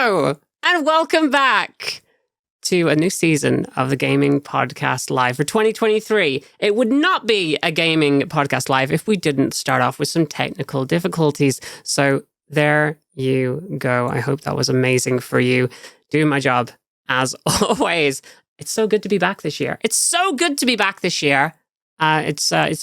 Hello, and welcome back to a new season of the Gayming Podcast Live for 2023. It would not be a Gayming Podcast Live if we didn't start off with some technical difficulties. So there you go. I hope that was amazing for you. Doing my job as always. It's so good to be back this year. It's the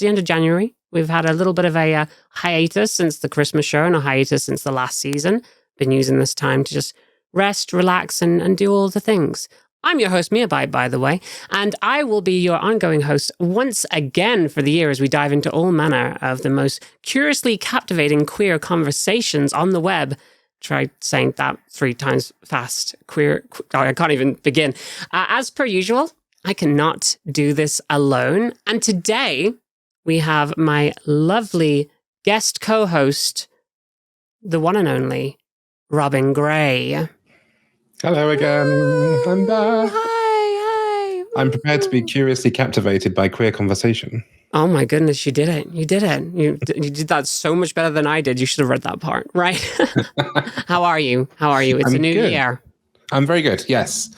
end of January. We've had a little bit of a hiatus since the Christmas show and a hiatus since the last season. Been using this time to just rest, relax, and do all the things. I'm your host, Miabyte, by the way, and I will be your ongoing host once again for the year as we dive into all manner of the most curiously captivating queer conversations on the web. Try saying that 3 times fast. I can't even begin. As per usual, I cannot do this alone. And today we have my lovely guest co-host, the one and only Robin Gray. Hello again. I'm back. Hi. I'm prepared to be curiously captivated by queer conversation. Oh my goodness, you did it. You did that so much better than I did. You should have read that part, right? How are you? It's a new year. I'm very good, yes.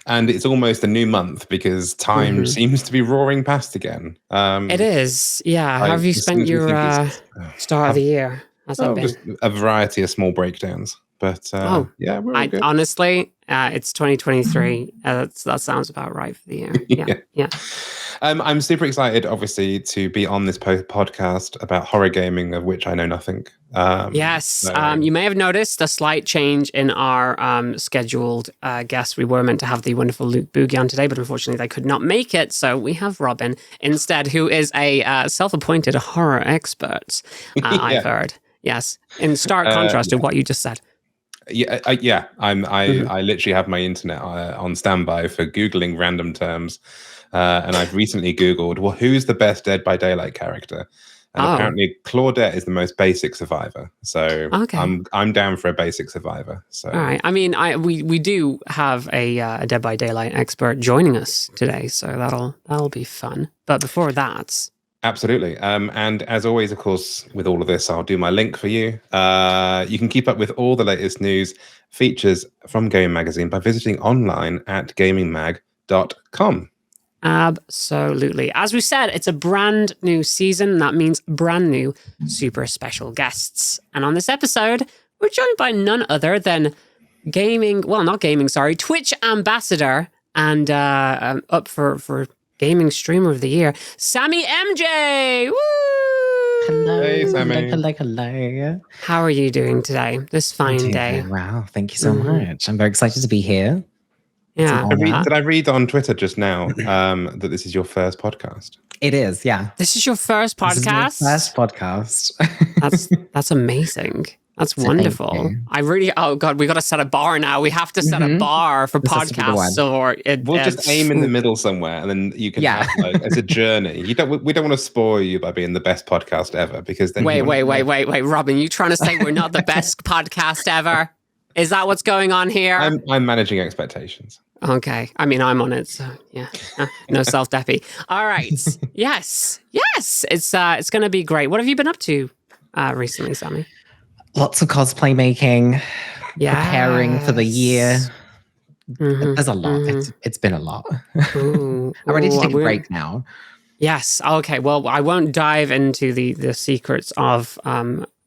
And it's almost a new month because time seems to be roaring past again. It is, yeah. How have you spent your start of the year? How's that been? Just a variety of small breakdowns. But yeah, we're all good. Honestly, it's 2023. That sounds about right for the year. Yeah. I'm super excited, obviously, to be on this podcast about horror gaming, of which I know nothing. Yes. You may have noticed a slight change in our scheduled guests. We were meant to have the wonderful Luke Boogie on today, but unfortunately they could not make it. So we have Robin instead, who is a self-appointed horror expert, I've heard. Yes. In stark contrast to what you just said. Yeah. I literally have my internet on standby for Googling random terms. And I've recently Googled, well, who's the best Dead by Daylight character? And apparently Claudette is the most basic survivor. So I'm down for a basic survivor. So all right. I mean, we do have a Dead by Daylight expert joining us today, so that'll be fun. But before that, absolutely. And as always, of course, with all of this, I'll do my link for you. You can keep up with all the latest news features from Gaming Magazine by visiting online at gaymingmag.com. Absolutely. As we said, it's a brand new season. That means brand new, super special guests. And on this episode, we're joined by none other than Twitch ambassador and up for Gaming Streamer of the Year, Sammymjay. Woo! Hello. Hey, Sammy. Hello. How are you doing today? This fine day. Wow, thank you so much. I'm very excited to be here. Yeah. Did I read on Twitter just now that this is your first podcast? It is, yeah. This is your first podcast? This is my first podcast. That's amazing. That's wonderful. Oh God, we got to set a bar now. We have to set a bar for podcasts, or we'll just aim in the middle somewhere, and then you can have it's a journey. We don't want to spoil you by being the best podcast ever, because then wait, Robin, you trying to say we're not the best podcast ever? Is that what's going on here? I'm managing expectations. Okay. I mean, I'm on it, so yeah. No self-deppy. All right. Yes. It's going to be great. What have you been up to recently, Sammy? Lots of cosplay making, preparing for the year. There's a lot. It's been a lot. I'm ready to take a break now. Yes. Okay. Well, I won't dive into the secrets of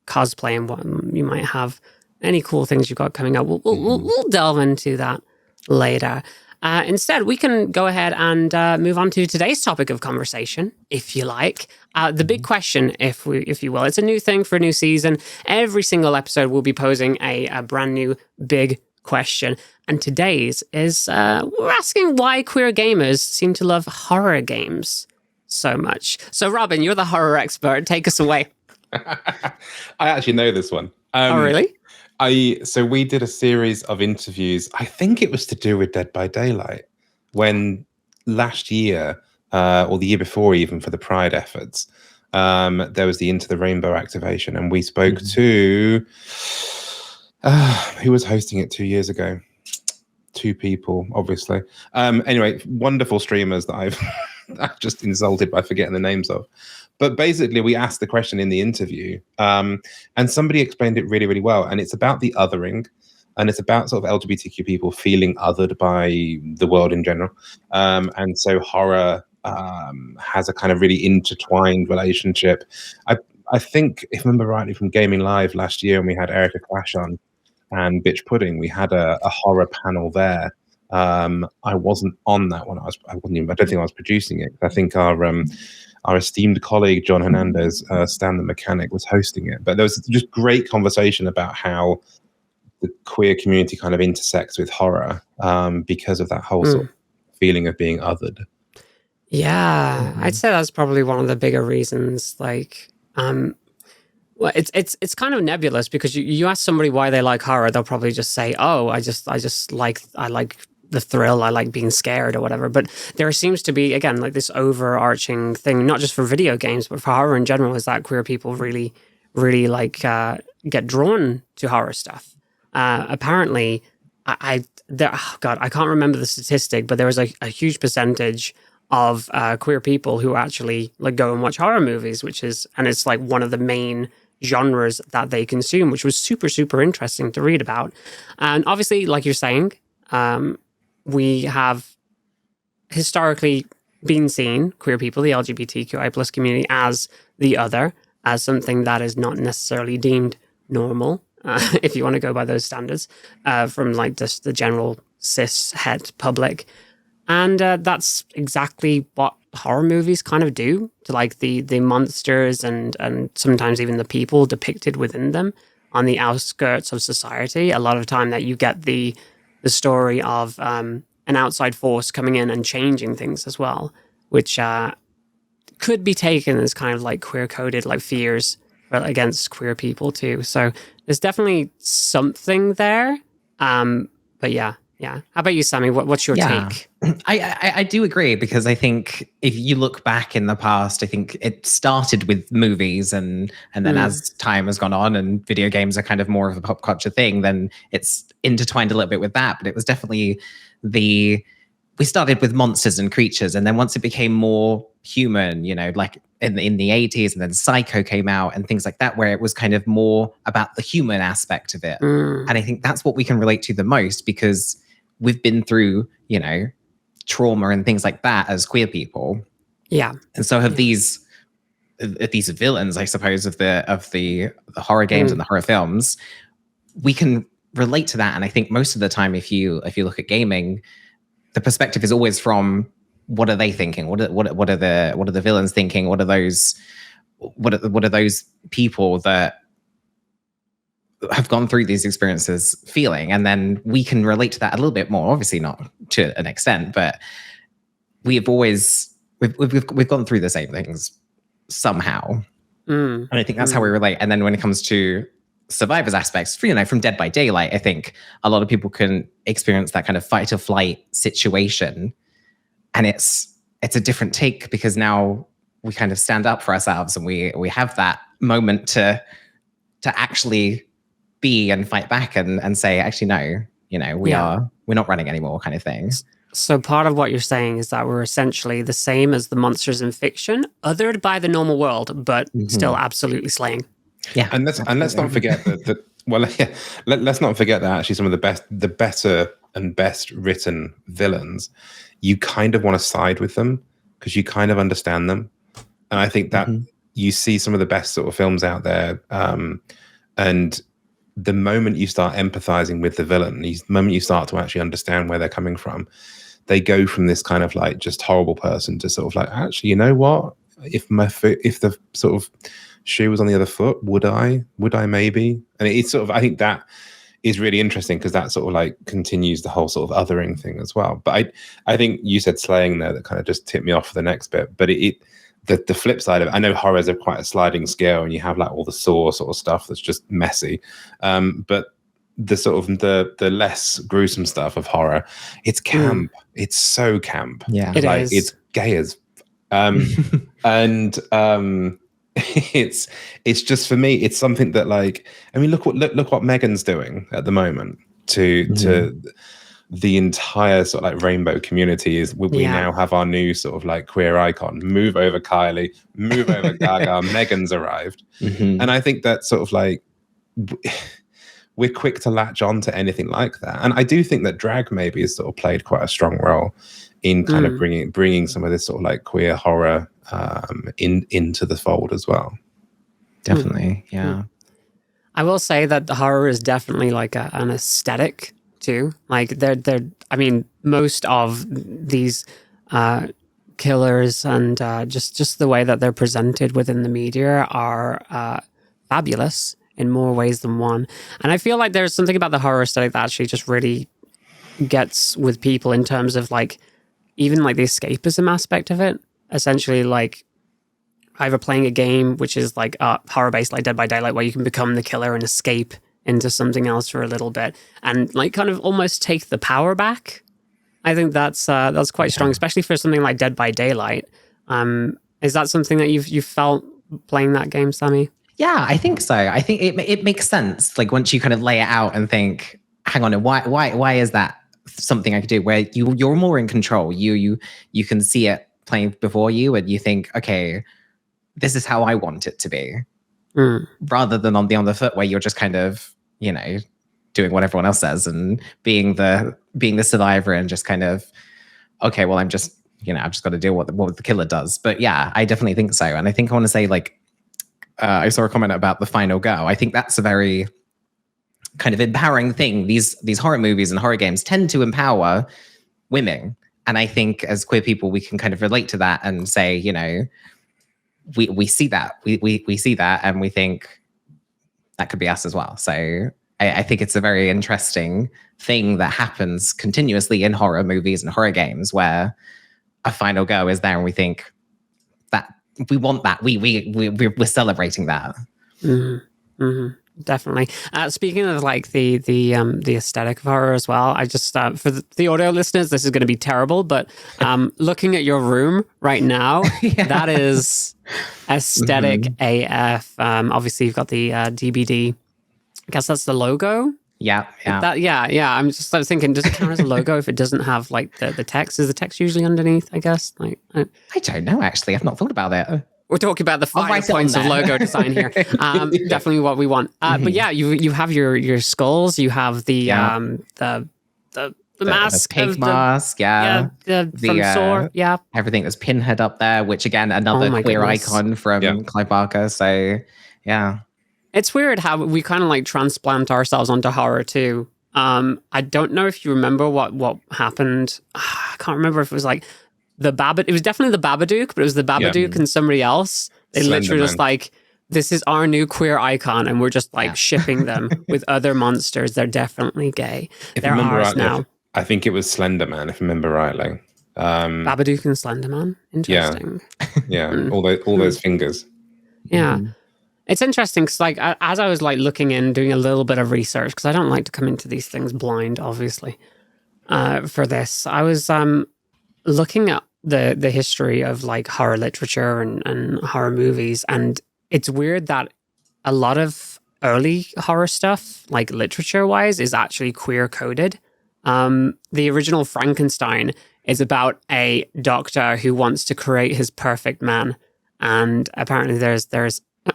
cosplay and what you might have. Any cool things you've got coming up. We'll delve into that later. Instead, we can go ahead and move on to today's topic of conversation, if you like. The big question, if you will. It's a new thing for a new season. Every single episode will be posing a brand new big question. And today's is we're asking why queer gamers seem to love horror games so much. So, Robin, you're the horror expert. Take us away. I actually know this one. Oh, really? So we did a series of interviews. I think it was to do with Dead by Daylight, when last year, or the year before even, for the Pride efforts, there was the Into the Rainbow activation, and we spoke to who was hosting it 2 years ago. 2 people, obviously. Anyway, wonderful streamers that I've just insulted by forgetting the names of. But basically, we asked the question in the interview, and somebody explained it really, really well. And it's about the othering and it's about sort of LGBTQ people feeling othered by the world in general. And so horror has a kind of really intertwined relationship. I think, if I remember rightly, from Gaming Live last year, when we had Erica Clash on and Bitch Pudding, we had a horror panel there. I wasn't on that one. I don't think I was producing it. I think our esteemed colleague John Hernandez, Stan the Mechanic, was hosting it. But there was just great conversation about how the queer community kind of intersects with horror because of that whole sort of feeling of being othered. Yeah, I'd say that's probably one of the bigger reasons. Like, well, it's kind of nebulous, because you ask somebody why they like horror, they'll probably just say, "Oh, I like the thrill, I like being scared," or whatever. But there seems to be, again, like this overarching thing, not just for video games, but for horror in general, is that queer people really, really like get drawn to horror stuff. Apparently, I can't remember the statistic, but there was a huge percentage of queer people who actually like go and watch horror movies, and it's like one of the main genres that they consume, which was super, super interesting to read about. And obviously, like you're saying, we have historically been seen, queer people, the LGBTQI plus community, as the other, as something that is not necessarily deemed normal, if you want to go by those standards, from like just the general cis het public. And that's exactly what horror movies kind of do to like the monsters and sometimes even the people depicted within them on the outskirts of society. A lot of time that you get the story of an outside force coming in and changing things as well, which could be taken as kind of like queer-coded like fears against queer people too. So there's definitely something there. But yeah. How about you, Sammy? What's your take? I do agree, because I think if you look back in the past, I think it started with movies, and then as time has gone on and video games are kind of more of a pop culture thing, then it's intertwined a little bit with that. But it was definitely we started with monsters and creatures, and then once it became more human, like in the 80s, and then Psycho came out and things like that, where it was kind of more about the human aspect of it. And I think that's what we can relate to the most, because we've been through, trauma and things like that as queer people. Yeah. And so have these villains, I suppose, of the horror games and the horror films, we can relate to that. And I think most of the time, if you look at gaming, the perspective is always from, what are they thinking? What are the villains thinking? What are those people that have gone through these experiences feeling? And then we can relate to that a little bit more, obviously not to an extent, but we've gone through the same things somehow. And I think that's how we relate. And then when it comes to survivors aspects, from Dead by Daylight, I think a lot of people can experience that kind of fight or flight situation. And it's a different take, because now we kind of stand up for ourselves, and we have that moment to actually be and fight back and say, actually, no, we're not running anymore, kind of thing. So part of what you're saying is that we're essentially the same as the monsters in fiction, othered by the normal world, but still absolutely slaying. Yeah. And let's not forget that let's not forget that actually some of the better and best written villains, you kind of want to side with them because you kind of understand them. And I think that you see some of the best sort of films out there, and the moment you start empathizing with the villain, the moment you start to actually understand where they're coming from, they go from this kind of like just horrible person to sort of like, actually, you know what? If the sort of shoe was on the other foot, would I maybe? And it's sort of, I think that is really interesting, because that sort of like continues the whole sort of othering thing as well. But I think you said slaying there that kind of just tipped me off for the next bit. But the flip side of it, I know horrors are quite a sliding scale, and you have like all the Saw sort of stuff that's just messy. But the sort of the less gruesome stuff of horror, it's camp. It's so camp. Yeah, it like, is. It's gay as, and it's just, for me, it's something that, like, I mean, look what Megan's doing at the moment to the entire sort of like rainbow community. Is we now have our new sort of like queer icon. Move over, Kylie. Move over, Gaga. Megan's arrived. And I think that sort of like we're quick to latch on to anything like that. And I do think that drag maybe has sort of played quite a strong role in kind of bringing some of this sort of like queer horror into the fold as well. Definitely, yeah. I will say that the horror is definitely like an aesthetic too. Like they're. I mean, most of these killers and just the way that they're presented within the media are fabulous in more ways than one. And I feel like there's something about the horror aesthetic that actually just really gets with people in terms of like even like the escapism aspect of it. Essentially, like either playing a game which is like horror based, like Dead by Daylight, where you can become the killer and escape into something else for a little bit and like kind of almost take the power back. I think that's quite strong, especially for something like Dead by Daylight. Is that something that you've felt playing that game, Sammy? Yeah, I think so. I think it makes sense. Like once you kind of lay it out and think, hang on, why is that something I could do? Where you're more in control. You can see it playing before you, and you think, okay, this is how I want it to be, rather than on the other foot where you're just kind of, you know, doing what everyone else says and being the survivor and just kind of, okay, well, I've just got to deal with what the killer does. But yeah, I definitely think so. And I think I want to say, like, I saw a comment about the final go. I think that's a very kind of empowering thing. These horror movies and horror games tend to empower women. And I think as queer people, we can kind of relate to that and say, you know, we see that. We see that and we think that could be us as well. So I think it's a very interesting thing that happens continuously in horror movies and horror games where a final go is there and we think that we want that. We're celebrating that. Mm-hmm. Definitely. Speaking of like the aesthetic of horror as well, I just for the audio listeners, this is going to be terrible, but looking at your room right now, that is aesthetic AF. Obviously, you've got the DBD. I guess that's the logo. Yeah. I'm just thinking, does it count as a logo if it doesn't have like the text? Is the text usually underneath? I guess. Like I don't know. Actually, I've not thought about it. We're talking about the 5 points of logo design here. Definitely what we want. But yeah, you have your skulls. You have the mask, the pig mask. From Saw. Yeah, everything that's Pinhead up there. Which again, another queer icon from Clive Barker. So yeah, it's weird how we kind of like transplant ourselves onto horror too. I don't know if you remember what happened. I can't remember if it was like. It was definitely the Babadook, but it was the Babadook and somebody else. They literally just like, this is our new queer icon, and we're just like shipping them with other monsters. They're definitely gay. They're ours now. I think it was Slender Man, if I remember rightly. Babadook and Slender Man. Interesting. Yeah. All those fingers. Yeah. It's interesting because like as I was like looking in, doing a little bit of research, because I don't like to come into these things blind, obviously, for this, I was looking at the history of like horror literature and horror movies, and it's weird that a lot of early horror stuff, like literature wise, is actually queer coded. The original Frankenstein is about a doctor who wants to create his perfect man, and apparently there's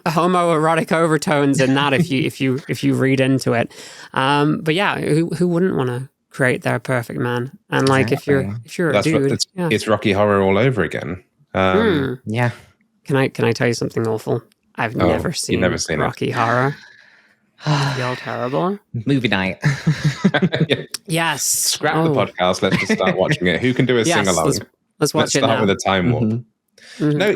homoerotic overtones in that if you read into it. But yeah, who wouldn't want to create their perfect man? And like if you're a dude, it's Rocky Horror all over again. Yeah. Can I tell you something awful? I've never seen Rocky Horror. Y'all terrible. Movie night. Yes. Scrap the podcast. Let's just start watching it. Who can do a sing along? Let's watch it now. Let's start with a time warp. No,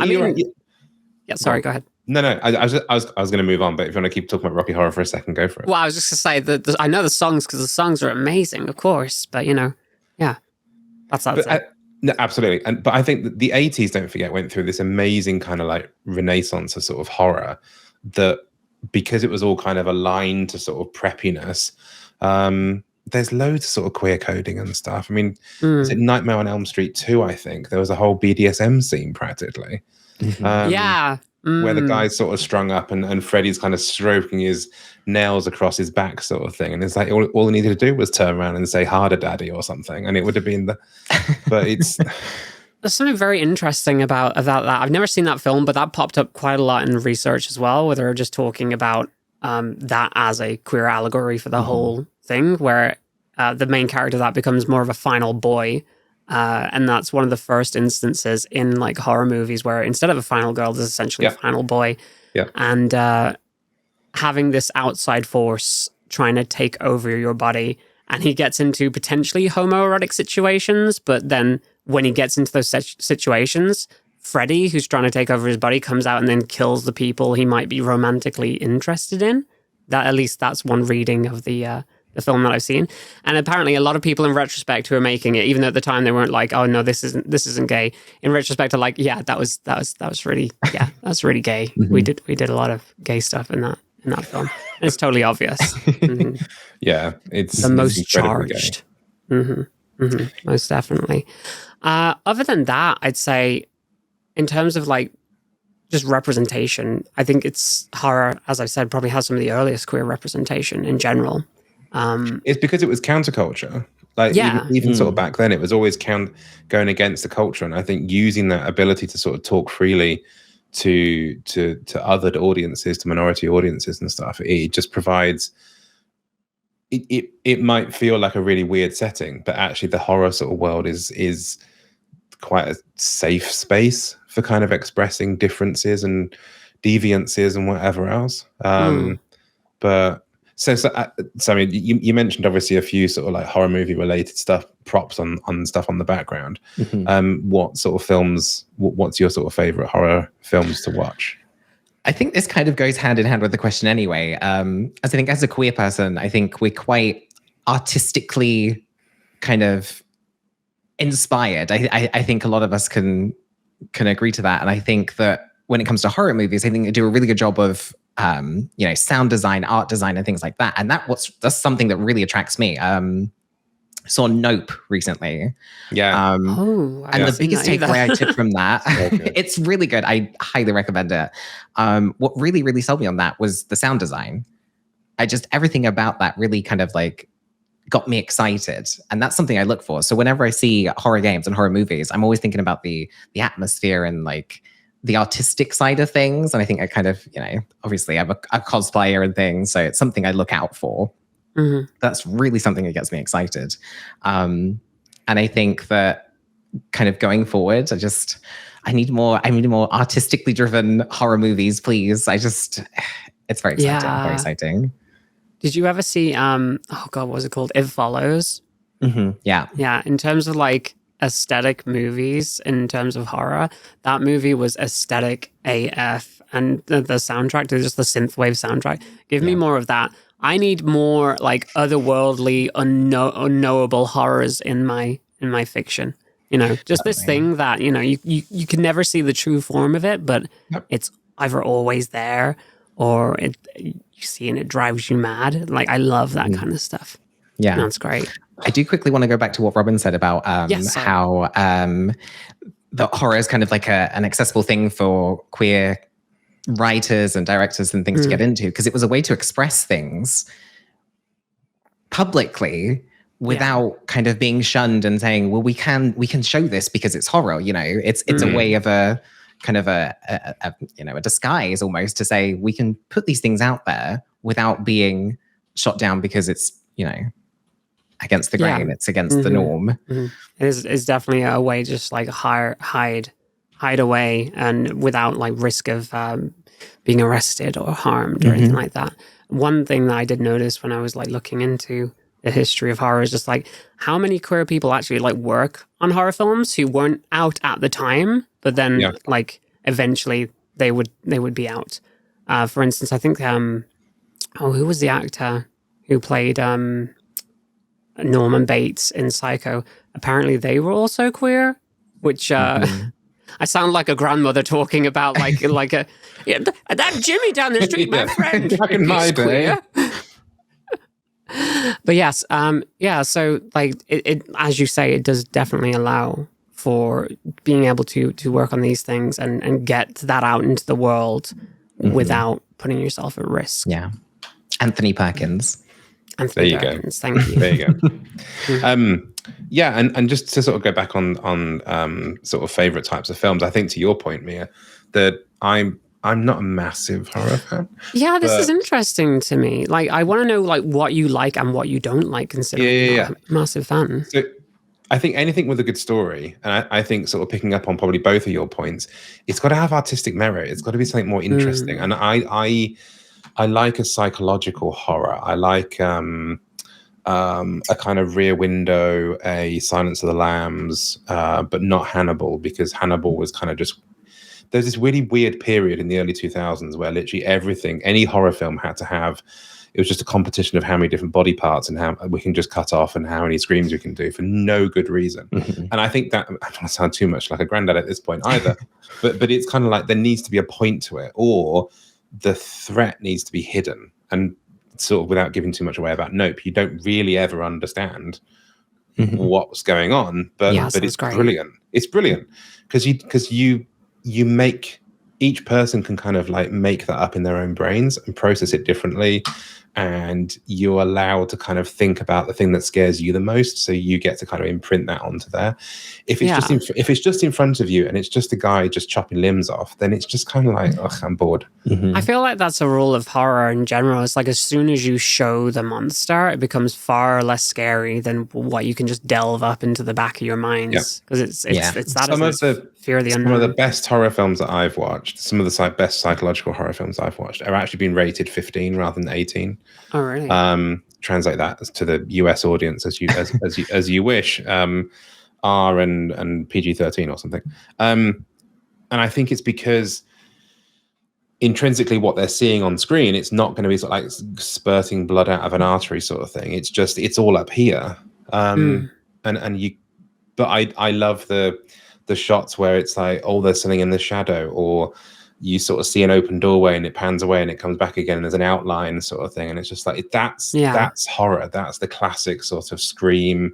yeah. Sorry. Go ahead. No. I was going to move on, but if you want to keep talking about Rocky Horror for a second, go for it. Well, I was just going to say that I know the songs because the songs are amazing, of course. But that's it. No, absolutely. But I think that the 80s, don't forget, went through this amazing kind of like renaissance of sort of horror that, because it was all kind of aligned to sort of preppiness, there's loads of sort of queer coding and stuff. I mean, is it Nightmare on Elm Street 2, I think? There was a whole BDSM scene practically. Where the guy's sort of strung up and Freddy's kind of stroking his nails across his back sort of thing. And it's like, all he needed to do was turn around and say, harder, daddy, or something. And it would have been but it's... There's something very interesting about that. I've never seen that film, but that popped up quite a lot in research as well, where they're just talking about that as a queer allegory for the whole thing, where the main character that becomes more of a final boy. And that's one of the first instances in like horror movies where instead of a final girl, there's essentially a final boy. Yeah. And having this outside force trying to take over your body. And he gets into potentially homoerotic situations, but then when he gets into those situations, Freddy, who's trying to take over his body, comes out and then kills the people he might be romantically interested in. That, at least that's one reading of the film that I've seen. And apparently a lot of people in retrospect who are making it, even though at the time they weren't like, oh no, this isn't gay, in retrospect are like, yeah, that was really, yeah, that's really gay. We did a lot of gay stuff in that film. And it's totally obvious. Yeah, it's the most charged. Most definitely. Other than that, I'd say in terms of like just representation, I think it's horror, as I said, probably has some of the earliest queer representation in general. It's because it was counterculture. Like even sort of back then, it was always going against the culture, and I think using that ability to sort of talk freely to othered audiences, to minority audiences and stuff, it just provides. It might feel like a really weird setting, but actually the horror sort of world is quite a safe space for kind of expressing differences and deviances and whatever else. But so I mean, you mentioned obviously a few sort of like horror movie related stuff, props on stuff on the background. What sort of films? What's your sort of favorite horror films to watch? I think this kind of goes hand in hand with the question anyway. As I think as a queer person, I think we're quite artistically kind of inspired. I think a lot of us can agree to that. And I think that when it comes to horror movies, I think they do a really good job of sound design, art design, and things like that. And that's something that really attracts me. Saw Nope recently. Yeah. And the biggest takeaway I took from that, it's really good. I highly recommend it. What really, really sold me on that was the sound design. Everything about that really kind of like got me excited. And that's something I look for. So whenever I see horror games and horror movies, I'm always thinking about the atmosphere and like the artistic side of things. And I think I kind of, obviously I'm a cosplayer and things. So it's something I look out for. That's really something that gets me excited. And I think that kind of going forward, I need more artistically driven horror movies, please. It's very exciting. Yeah. Very exciting. Did you ever see, what was it called? It Follows? Yeah. Yeah. In terms of like aesthetic movies, in terms of horror, that movie was aesthetic AF. And the soundtrack, just the synthwave soundtrack. Give me more of that. I need more like otherworldly, unknowable horrors in my fiction. Just this thing that you can never see the true form of it, but it's either always there or you see and it drives you mad. Like I love that kind of stuff. Yeah, that's great. I do quickly want to go back to what Robin said about how the horror is kind of like an accessible thing for queer writers and directors and things to get into, because it was a way to express things publicly without kind of being shunned and saying, well, we can show this because it's horror. It's a way of a kind of a disguise almost to say we can put these things out there without being shot down because it's against the grain. It's against the norm. It's definitely a way just like hide away and without like risk of being arrested or harmed or anything like that. One thing that I did notice when I was like looking into the history of horror is just like how many queer people actually like work on horror films who weren't out at the time, but then like eventually they would be out. For instance, I think who was the actor who played Norman Bates in Psycho? Apparently they were also queer, which I sound like a grandmother talking about like that Jimmy down the street, my friend. Back in my day. But yes, so like it as you say, it does definitely allow for being able to work on these things and get that out into the world without putting yourself at risk. Yeah. Anthony Perkins. Anthony Perkins, thank you. There you go. Yeah, and just to sort of go back on sort of favorite types of films, I think to your point, Mia, that I'm I'm not a massive horror fan. Yeah, this is interesting to me. Like, I want to know like what you like and what you don't like, considering you're not a massive fan. So I think anything with a good story, and I think sort of picking up on probably both of your points, it's got to have artistic merit. It's got to be something more interesting. And I like a psychological horror. I like a kind of Rear Window, a Silence of the Lambs, but not Hannibal, because Hannibal was kind of just... There's this really weird period in the early 2000s where literally everything, any horror film had to have... It was just a competition of how many different body parts and how we can just cut off and how many screams we can do for no good reason. And I think that... I don't want to sound too much like a granddad at this point either, but it's kind of like there needs to be a point to it, or the threat needs to be hidden. And sort of without giving too much away about Nope, you don't really ever understand what's going on, but it's brilliant. It's brilliant because you make... Each person can kind of like make that up in their own brains and process it differently, and you're allowed to kind of think about the thing that scares you the most, so you get to kind of imprint that onto there. If it's just in front of you and it's just a guy just chopping limbs off, then it's just kind of like, I'm bored. I feel like that's a rule of horror in general. It's like as soon as you show the monster, it becomes far less scary than what you can just delve up into the back of your minds, because it's that some of the fear of the unknown. Some of the best horror films that I've watched, some of the best psychological horror films I've watched, are actually been rated 15 rather than 18. Oh, really? Translate that to the US audience as you wish. R and PG-13 or something. And I think it's because intrinsically what they're seeing on screen, it's not going to be sort of like spurting blood out of an artery sort of thing. It's all up here. And you, but I love the shots where it's like, there's something in the shadow, or you sort of see an open doorway and it pans away and it comes back again and there's an outline sort of thing. And it's just like, that's horror. That's the classic sort of Scream.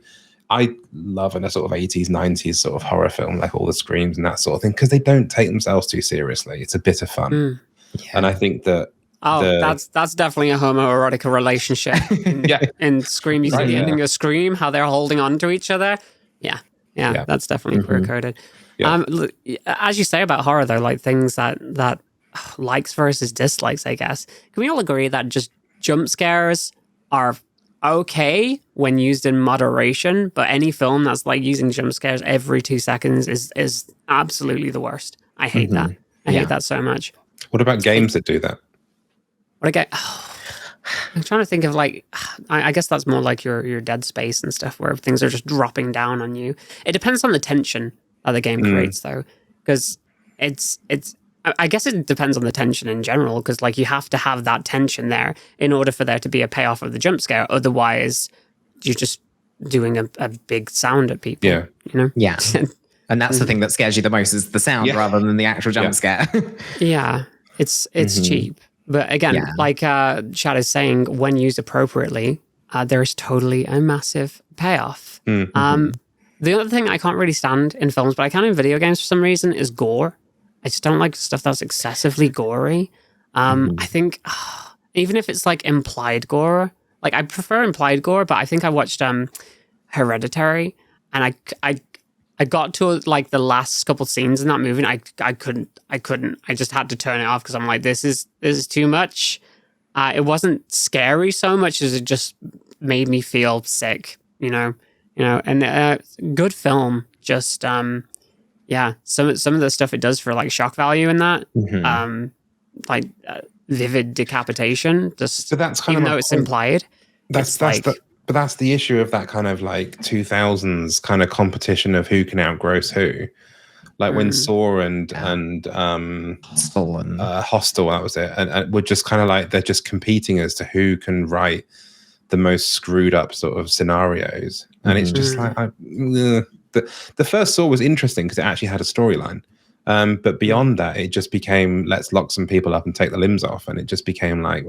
I love in a sort of 80s, 90s sort of horror film, like all the screams and that sort of thing, because they don't take themselves too seriously. It's a bit of fun. And I think that that's definitely a homoerotic relationship. In Scream, you see the ending of Scream, how they're holding on to each other. Yeah, that's definitely queer coded. As you say about horror, though, like things that likes versus dislikes, I guess. Can we all agree that just jump scares are okay when used in moderation, but any film that's like using jump scares every 2 seconds is absolutely the worst. I hate that. I hate that so much. What about games that do that? I'm trying to think of like, I guess that's more like your Dead Space and stuff, where things are just dropping down on you. It depends on the tension that the game creates, though, because I guess it depends on the tension in general, because like you have to have that tension there in order for there to be a payoff of the jump scare. Otherwise, you're just doing a big sound at people. Yeah. You know? Yeah. And that's the thing that scares you the most, is the sound rather than the actual jump scare. It's cheap. But again, like Chad is saying, when used appropriately, there's totally a massive payoff. The other thing I can't really stand in films, but I can in video games for some reason, is gore. I just don't like stuff that's excessively gory. I think even if it's like implied gore, like I prefer implied gore, but I think I watched Hereditary, and I got to like the last couple scenes in that movie, and I couldn't. I just had to turn it off because I'm like, this is too much. It wasn't scary so much as it just made me feel sick, you know. And good film, just some of the stuff it does for like shock value in that, like vivid decapitation. Just but that's kind even though it's implied. But that's the issue of that kind of like 2000s kind of competition of who can outgross who. Like when Saw and Hostel, that was it, and we're just kind of like they're just competing as to who can write the most screwed up sort of scenarios, and it's just like the first Saw was interesting because it actually had a storyline, but beyond that, it just became let's lock some people up and take the limbs off, and it just became like,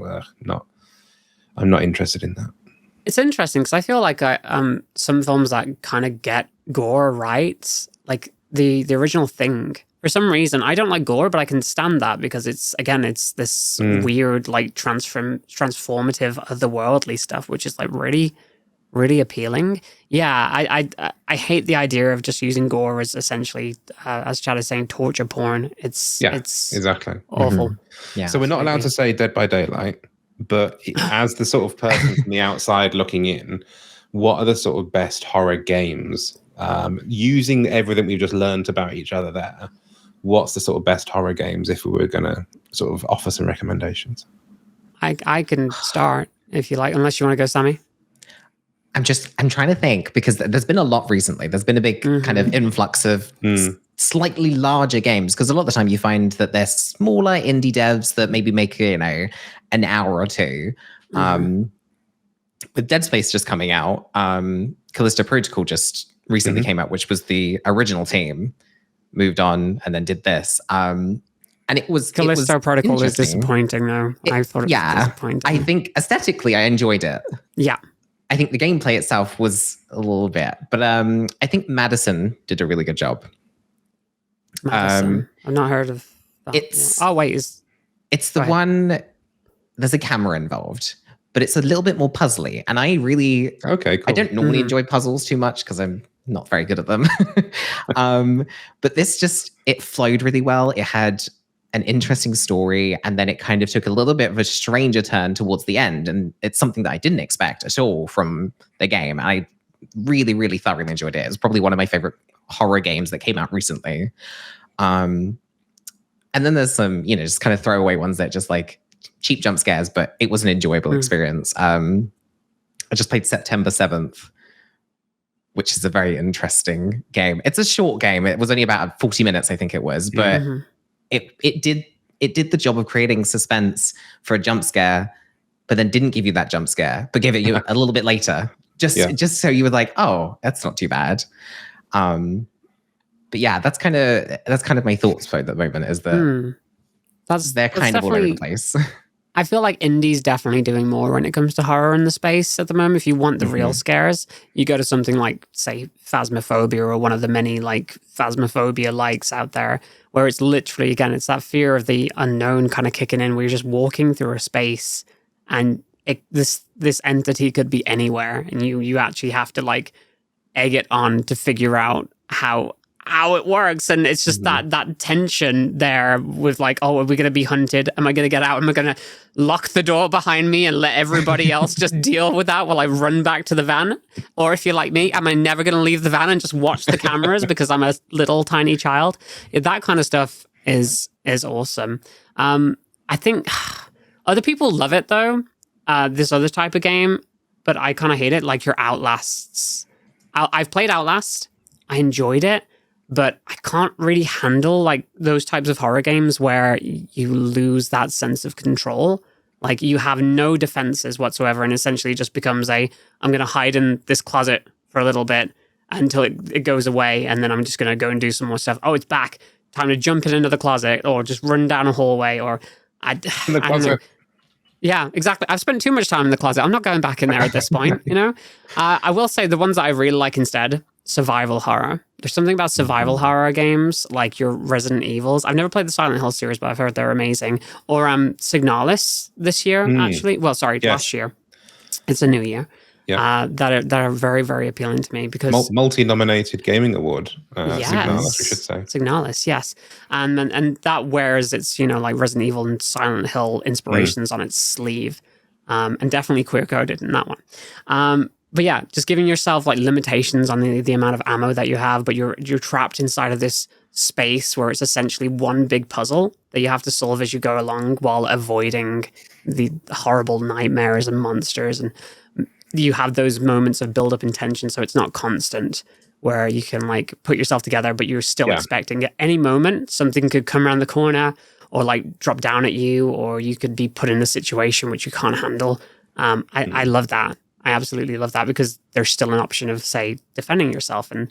I'm not interested in that. It's interesting because I feel like some films that kind of get gore right, like the original Thing. For some reason, I don't like gore, but I can stand that because it's this weird, like transformative, otherworldly stuff, which is like really, really appealing. Yeah, I hate the idea of just using gore as essentially, as Chad is saying, torture porn. It's exactly awful. Yeah. So we're not allowed to say Dead by Daylight, but as the sort of person from the outside looking in, what are the sort of best horror games? Using everything we've just learned about each other there, what's the sort of best horror games if we were going to sort of offer some recommendations? I can start if you like, unless you want to go, Sammy. I'm trying to think, because there's been a lot recently. There's been a big kind of influx of slightly larger games, because a lot of the time you find that they're smaller indie devs that maybe make, an hour or two. With Dead Space just coming out, Callisto Protocol just recently came out, which was the original team, moved on and then did this. And it was Callisto Protocol is disappointing, though. I thought it was disappointing. I think aesthetically I enjoyed it. Yeah. I think the gameplay itself was a little bit, but I think Madison did a really good job. Madison. I've not heard of that. It's the one. There's a camera involved, but it's a little bit more puzzly, and I really cool. I don't normally enjoy puzzles too much because I'm not very good at them. But this it flowed really well. It had an interesting story, and then it kind of took a little bit of a stranger turn towards the end, and it's something that I didn't expect at all from the game. I really, really thoroughly enjoyed it. It's probably one of my favorite horror games that came out recently. And then there's some, just kind of throwaway ones that just like cheap jump scares, but it was an enjoyable experience. I just played September 7th, which is a very interesting game. It's a short game. It was only about 40 minutes, I think it was, but it did the job of creating suspense for a jump scare, but then didn't give you that jump scare, but gave it you a little bit later, just so you were like, oh, that's not too bad. But yeah, that's kind of my thoughts for the moment. Is that they're kind of all over the place. I feel like indie's definitely doing more when it comes to horror in the space at the moment. If you want the real scares, you go to something like, say, Phasmophobia, or one of the many like Phasmophobia likes out there, where it's literally, again, it's that fear of the unknown kind of kicking in, where you're just walking through a space and this entity could be anywhere, and you actually have to like egg it on to figure out how it works. And it's just that tension there with like, oh, are we going to be hunted? Am I going to get out? Am I going to lock the door behind me and let everybody else just deal with that while I run back to the van? Or if you're like me, am I never going to leave the van and just watch the cameras because I'm a little tiny child? That kind of stuff is awesome. I think other people love it though, this other type of game, but I kind of hate it, like your Outlasts. I've played Outlast. I enjoyed it. But I can't really handle like those types of horror games where you lose that sense of control. Like you have no defenses whatsoever, and essentially just becomes I'm going to hide in this closet for a little bit until it goes away, and then I'm just going to go and do some more stuff. Oh, it's back. Time to jump into the closet, or just run down a hallway, or I don't know. Yeah, exactly. I've spent too much time in the closet. I'm not going back in there at this point, I will say the ones that I really like instead, survival horror. There's something about survival horror games, like your Resident Evils. I've never played the Silent Hill series, but I've heard they're amazing. Or Signalis this year, actually. Well, sorry, last year. It's a new year. Yeah. That are very, very appealing to me because multi-nominated gaming award. Signalis, we should say. Signalis, yes, and that wears its like Resident Evil and Silent Hill inspirations on its sleeve, and definitely queer coded in that one. But yeah, just giving yourself like limitations on the amount of ammo that you have, but you're trapped inside of this space where it's essentially one big puzzle that you have to solve as you go along while avoiding the horrible nightmares and monsters. And you have those moments of build-up in tension, so it's not constant, where you can like put yourself together, but you're still expecting at any moment something could come around the corner or like drop down at you, or you could be put in a situation which you can't handle. I love that. I absolutely love that because there's still an option of, say, defending yourself. And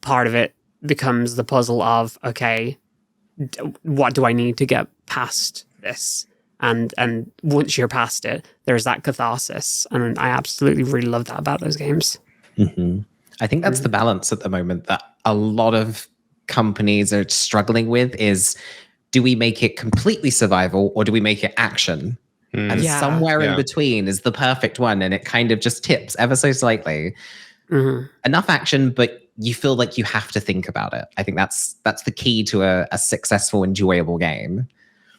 part of it becomes the puzzle of, okay, what do I need to get past this? And once you're past it, there's that catharsis. And I absolutely really love that about those games. I think that's the balance at the moment that a lot of companies are struggling with is, do we make it completely survival or do we make it action? And somewhere in between is the perfect one, and it kind of just tips ever so slightly. Enough action, but you feel like you have to think about it. I think that's the key to a successful, enjoyable game.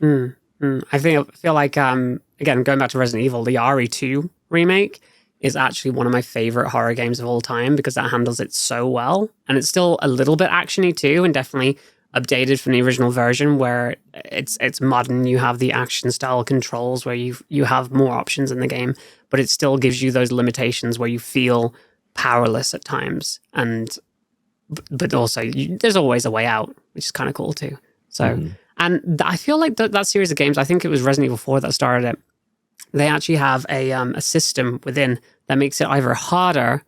I feel like again, going back to Resident Evil, the RE2 remake is actually one of my favorite horror games of all time because that handles it so well, and it's still a little bit actiony too, and definitely updated from the original version where it's modern. You have the action style controls where you have more options in the game, but it still gives you those limitations where you feel powerless at times, but also there's always a way out, which is kind of cool too. So, and I feel like that series of games, I think it was Resident Evil 4 that started it. They actually have a system within that makes it either harder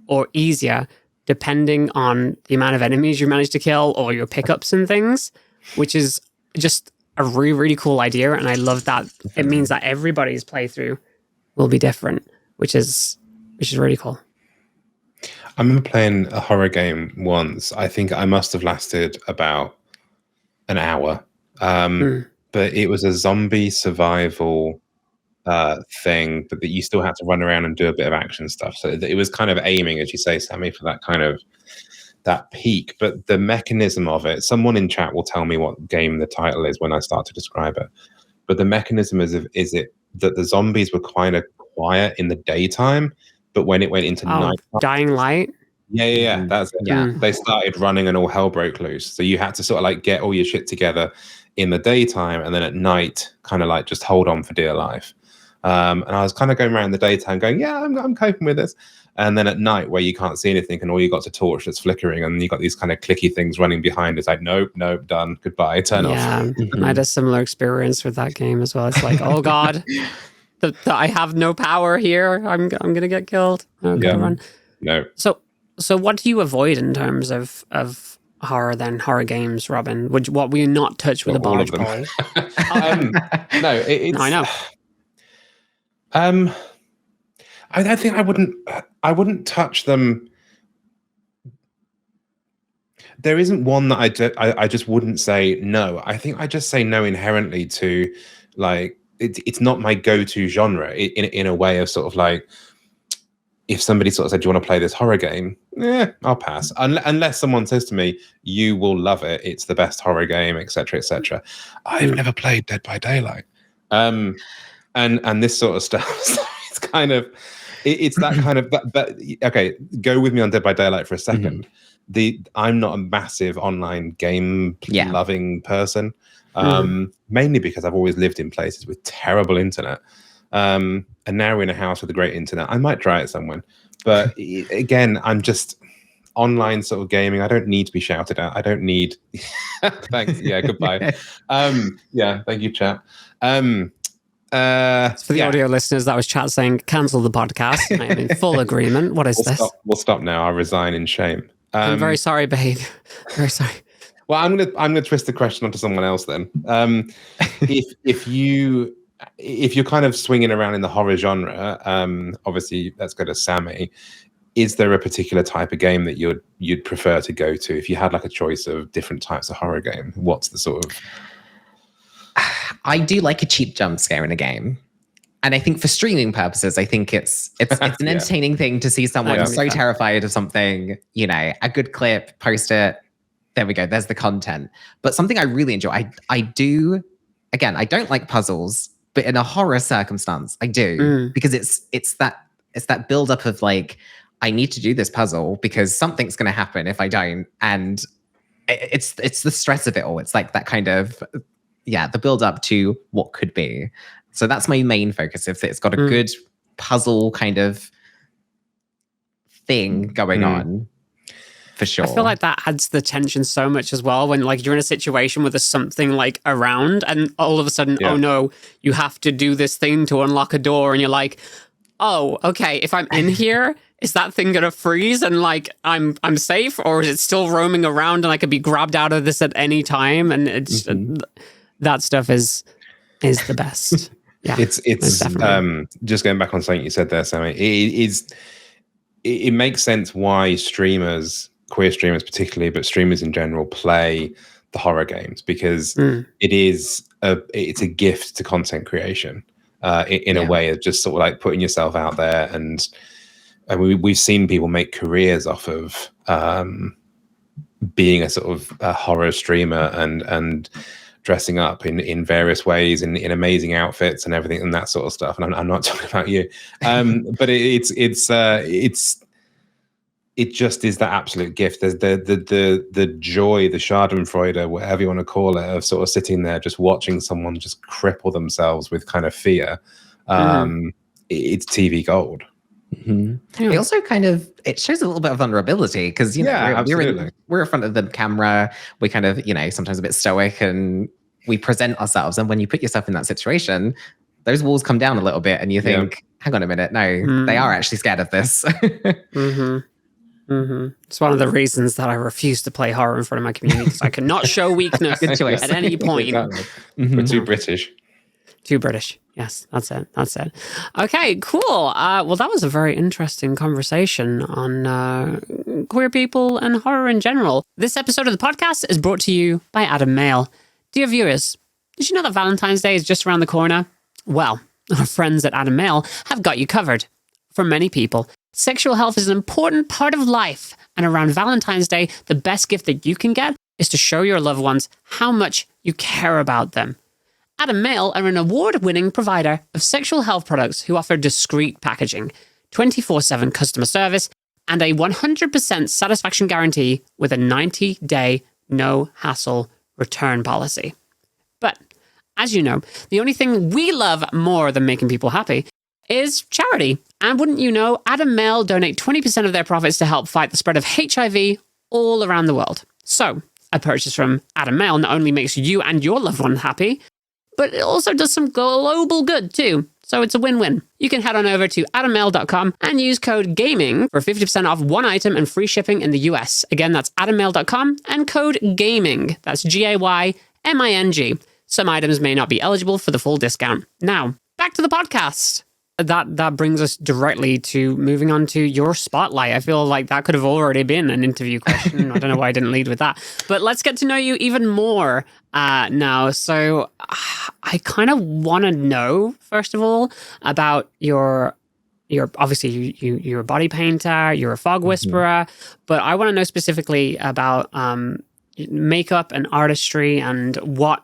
or easier depending on the amount of enemies you manage to kill or your pickups and things, which is just a really, really cool idea. And I love that. It means that everybody's playthrough will be different, which is really cool. I remember playing a horror game once. I think I must have lasted about an hour. But it was a zombie survival thing, but that you still had to run around and do a bit of action stuff. So it was kind of aiming, as you say, Sammy, for that kind of that peak. But the mechanism of it, someone in chat will tell me what game the title is when I start to describe it. But the mechanism is it that the zombies were kind of quiet in the daytime, but when it went into night, Dying Light. Yeah, that's it. Yeah. They started running and all hell broke loose. So you had to sort of like get all your shit together in the daytime, and then at night, kind of like just hold on for dear life. And I was kind of going around in the daytime going, yeah, I'm coping with this. And then at night where you can't see anything and all you got is a torch that's flickering and you got these kind of clicky things running behind, it's like, nope, done, goodbye, turn off. I had a similar experience with that game as well. It's like, oh God, I have no power here. I'm going to get killed. Run. No. So what do you avoid in terms of horror then, horror games, Robin? What will you not touch with a barge pole? No, it's... No, I know. I think I wouldn't touch them. There isn't one that I just wouldn't say no. I think I just say no inherently to, like, it's not my go-to genre in a way of sort of like, if somebody sort of said, do you want to play this horror game? I'll pass. Unless someone says to me, you will love it, it's the best horror game, etc., etc. I've never played Dead by Daylight. And this sort of stuff. So it's kind of, it's that kind of, but okay, go with me on Dead by Daylight for a second. I'm not a massive online game loving person, mainly because I've always lived in places with terrible internet. And now we're in a house with a great internet. I might try it somewhere. But again, I'm just online sort of gaming. I don't need to be shouted at. I don't need, thanks. Yeah, goodbye. Thank you, chat. For the audio listeners, that was chat saying cancel the podcast. I am in full agreement. What is this? We'll stop now. I'll resign in shame. I'm very sorry, babe. Very sorry. Well, I'm gonna twist the question onto someone else then. If you're kind of swinging around in the horror genre, obviously let's go to Sammy. Is there a particular type of game that you'd prefer to go to if you had like a choice of different types of horror game? What's the sort of... I do like a cheap jump scare in a game. And I think for streaming purposes, I think it's an entertaining thing to see someone so terrified of something, a good clip, post it. There we go. There's the content. But something I really enjoy, I do, again, I don't like puzzles, but in a horror circumstance, I do. Because it's that buildup of like, I need to do this puzzle because something's going to happen if I don't. And it's the stress of it all. It's like that kind of... the build up to what could be. So that's my main focus. If it's got a good puzzle kind of thing going on, for sure. I feel like that adds the tension so much as well when like you're in a situation where there's something like around and all of a sudden, oh no, you have to do this thing to unlock a door and you're like, oh, okay, if I'm in here, is that thing gonna freeze and like I'm safe, or is it still roaming around and I could be grabbed out of this at any time? And it's that stuff is the best. Yeah, it's just going back on something you said there, Sammy. It makes sense why streamers, queer streamers particularly, but streamers in general, play the horror games because it's a gift to content creation. in a way of just sort of like putting yourself out there. And we've seen people make careers off of being a sort of a horror streamer and dressing up in various ways in amazing outfits and everything and that sort of stuff. And I'm not talking about you, but it just is that absolute gift. There's the joy, the schadenfreude, whatever you want to call it, of sort of sitting there just watching someone just cripple themselves with kind of fear. It's TV gold. Mm-hmm. It also it shows a little bit of vulnerability because we're in front of the camera. We kind of sometimes a bit stoic and we present ourselves. And when you put yourself in that situation, those walls come down a little bit, and you think, "Hang on a minute, no, they are actually scared of this." It's one of the reasons that I refuse to play horror in front of my community, because I cannot show weakness at any point. Exactly. We're too British. Too British. Yes, that's it. Okay, cool. Well, that was a very interesting conversation on queer people and horror in general. This episode of the podcast is brought to you by Adam Mail. Dear viewers, did you know that Valentine's Day is just around the corner? Well, our friends at Adam Mail have got you covered. For many people, sexual health is an important part of life, and around Valentine's Day, the best gift that you can get is to show your loved ones how much you care about them. Adam Mail are an award-winning provider of sexual health products who offer discreet packaging, 24/7 customer service, and a 100% satisfaction guarantee with a 90-day no-hassle return policy. But, as you know, the only thing we love more than making people happy is charity. And wouldn't you know, Adam Mail donate 20% of their profits to help fight the spread of HIV all around the world. So, a purchase from Adam Mail not only makes you and your loved one happy, but it also does some global good too. So it's a win-win. You can head on over to adammail.com and use code GAYMING for 50% off one item and free shipping in the US. Again, that's adammail.com and code GAYMING. That's GAYMING. Some items may not be eligible for the full discount. Now, back to the podcast. That brings us directly to moving on to your spotlight. I feel like that could have already been an interview question. I don't know why I didn't lead with that. But let's get to know you even more now. So I kind of want to know, first of all, about your obviously you're a body painter, you're a fog whisperer, but I want to know specifically about makeup and artistry and what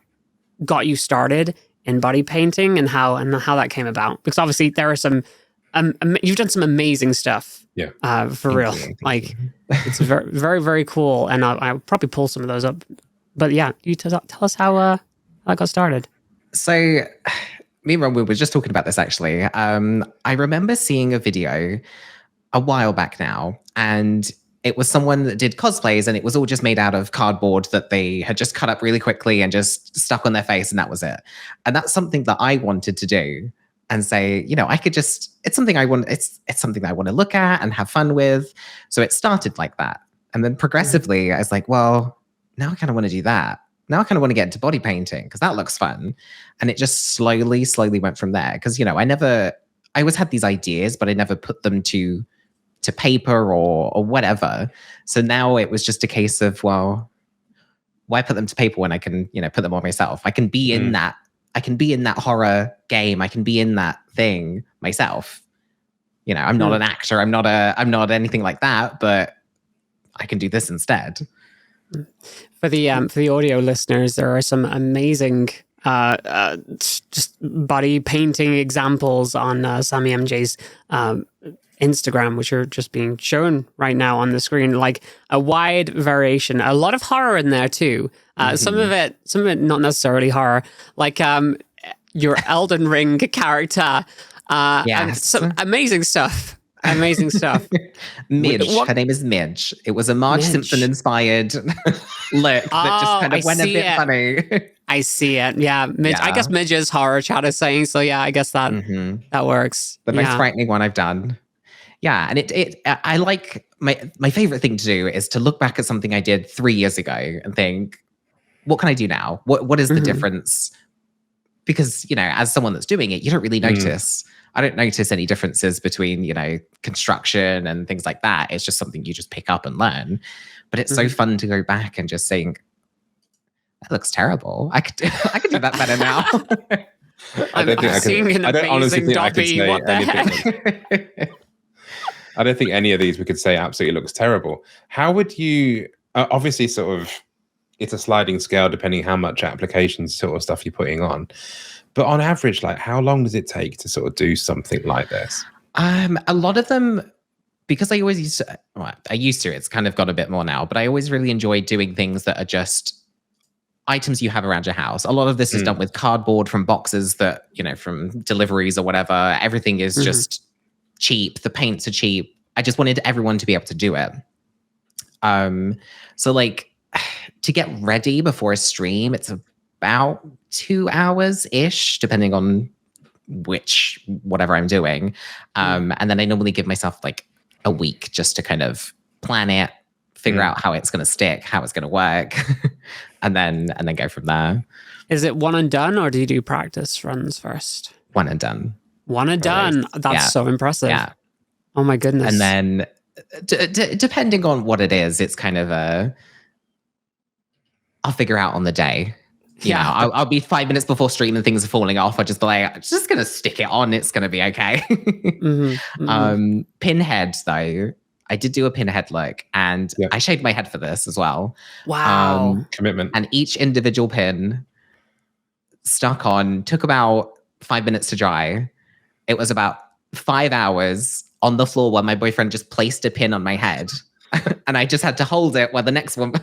got you started in body painting and how that came about, because obviously there are some you've done some amazing stuff. For real. Like it's very, very, very cool, and I'll probably pull some of those up. But yeah, you tell us how that got started. So me and Ron, we were just talking about this actually. I remember seeing a video a while back now, and it was someone that did cosplays, and it was all just made out of cardboard that they had just cut up really quickly and just stuck on their face, and that was it. And that's something that I wanted to do and say, I could just, it's something I want, it's something that I want to look at and have fun with. So it started like that. And then progressively I was like, well, now I kind of want to do that. Now I kind of want to get into body painting because that looks fun. And it just slowly went from there. Because, I always had these ideas, but I never put them to paper or whatever. So now it was just a case of, well, why put them to paper when I can, put them on myself? I can be in that. I can be in that horror game. I can be in that thing myself. I'm not an actor. I'm not anything like that, but I can do this instead. For the audio listeners, there are some amazing just body painting examples on Sammymjay's Instagram, which are just being shown right now on the screen, like a wide variation, a lot of horror in there too. Some of it not necessarily horror, like your Elden Ring character, and some amazing stuff. Midge. Her name is Midge. It was a Marge Simpson inspired look that just kind of went a bit funny. I see it. Yeah, Midge. Yeah. I guess Midge is horror, chat is saying. So yeah, I guess that works. The most frightening one I've done. Yeah, and I like my favorite thing to do is to look back at something I did 3 years ago and think, what can I do now? What is the difference? Because, as someone that's doing it, you don't really notice. I don't notice any differences between, construction and things like that. It's just something you just pick up and learn. But it's so fun to go back and just think, that looks terrible. I could do that better now. I don't think I seeing an can. I don't honestly amazing think I can Dobby. say What the anything. heck? I don't think any of these we could say absolutely looks terrible. How would you? Obviously, sort of, it's a sliding scale depending how much applications sort of stuff you're putting on. But on average, like, how long does it take to sort of do something like this? A lot of them, because I always used to, well, I used to, it's kind of got a bit more now, but I always really enjoy doing things that are just items you have around your house. A lot of this is done with cardboard from boxes that, you know, from deliveries or whatever. Everything is just cheap. The paints are cheap. I just wanted everyone to be able to do it. So like to get ready before a stream, it's about 2 hours-ish, depending on whatever I'm doing. And then I normally give myself like a week just to kind of plan it, figure out how it's going to stick, how it's going to work, and then go from there. Is it one and done, or do you do practice runs first? One and done. One and done. That's so impressive. Yeah. Oh my goodness. And then depending on what it is, it's kind of I'll figure out on the day. You know, I'll be 5 minutes before stream and things are falling off. I'll just be like, I'm just going to stick it on. It's going to be okay. Pinhead, though, I did do a pinhead look, and I shaved my head for this as well. Wow. Commitment. And each individual pin stuck on, took about 5 minutes to dry. It was about 5 hours on the floor while my boyfriend just placed a pin on my head. And I just had to hold it while the next one,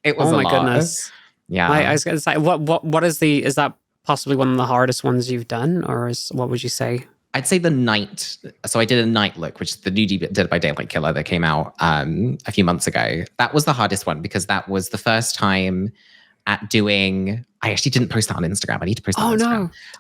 it was a lot. Goodness. Yeah. I was going to say, what is that possibly one of the hardest ones you've done, or what would you say? I'd say the night. So I did a night look, which is the new Dead by Daylight killer that came out a few months ago. That was the hardest one because that was the first time at doing. I actually didn't post that on Instagram. I need to post that on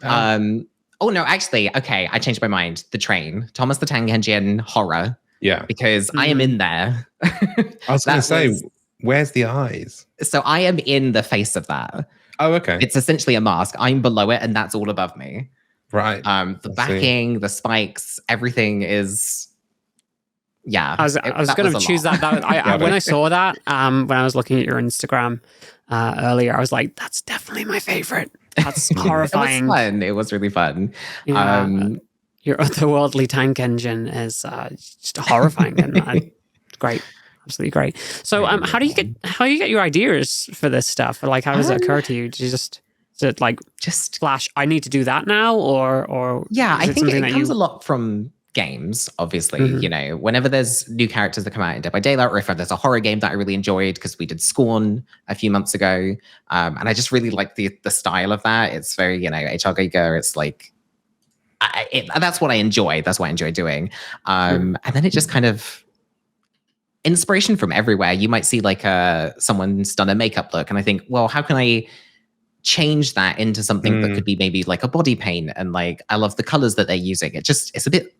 Instagram. No, actually, okay, I changed my mind. The Train, Thomas the Tank Engine horror. Yeah, because I am in there. I was going to say, where's the eyes? So I am in the face of that. Oh, okay. It's essentially a mask. I'm below it, and that's all above me. Right. The backing, the spikes, everything is. Yeah. I was going to choose that. When I saw that, when I was looking at your Instagram earlier, I was like, that's definitely my favorite. That's horrifying. It was fun. It was really fun. Yeah, your otherworldly tank engine is just horrifying and great. Absolutely great. So, how do you get your ideas for this stuff? Like, how does it occur to you? Do you is it like just flash? I need to do that now, or yeah, I think it comes a lot from games. Obviously, you know, whenever there's new characters that come out in Dead by Daylight, or if there's a horror game that I really enjoyed because we did Scorn a few months ago, and I just really like the style of that. It's very, you know, HR Giga. It's like that's what I enjoy. That's what I enjoy doing. And then it just kind of. Inspiration from everywhere. You might see like someone's done a makeup look, and I think, well, how can I change that into something that could be maybe like a body paint? And like, I love the colors that they're using. It's a bit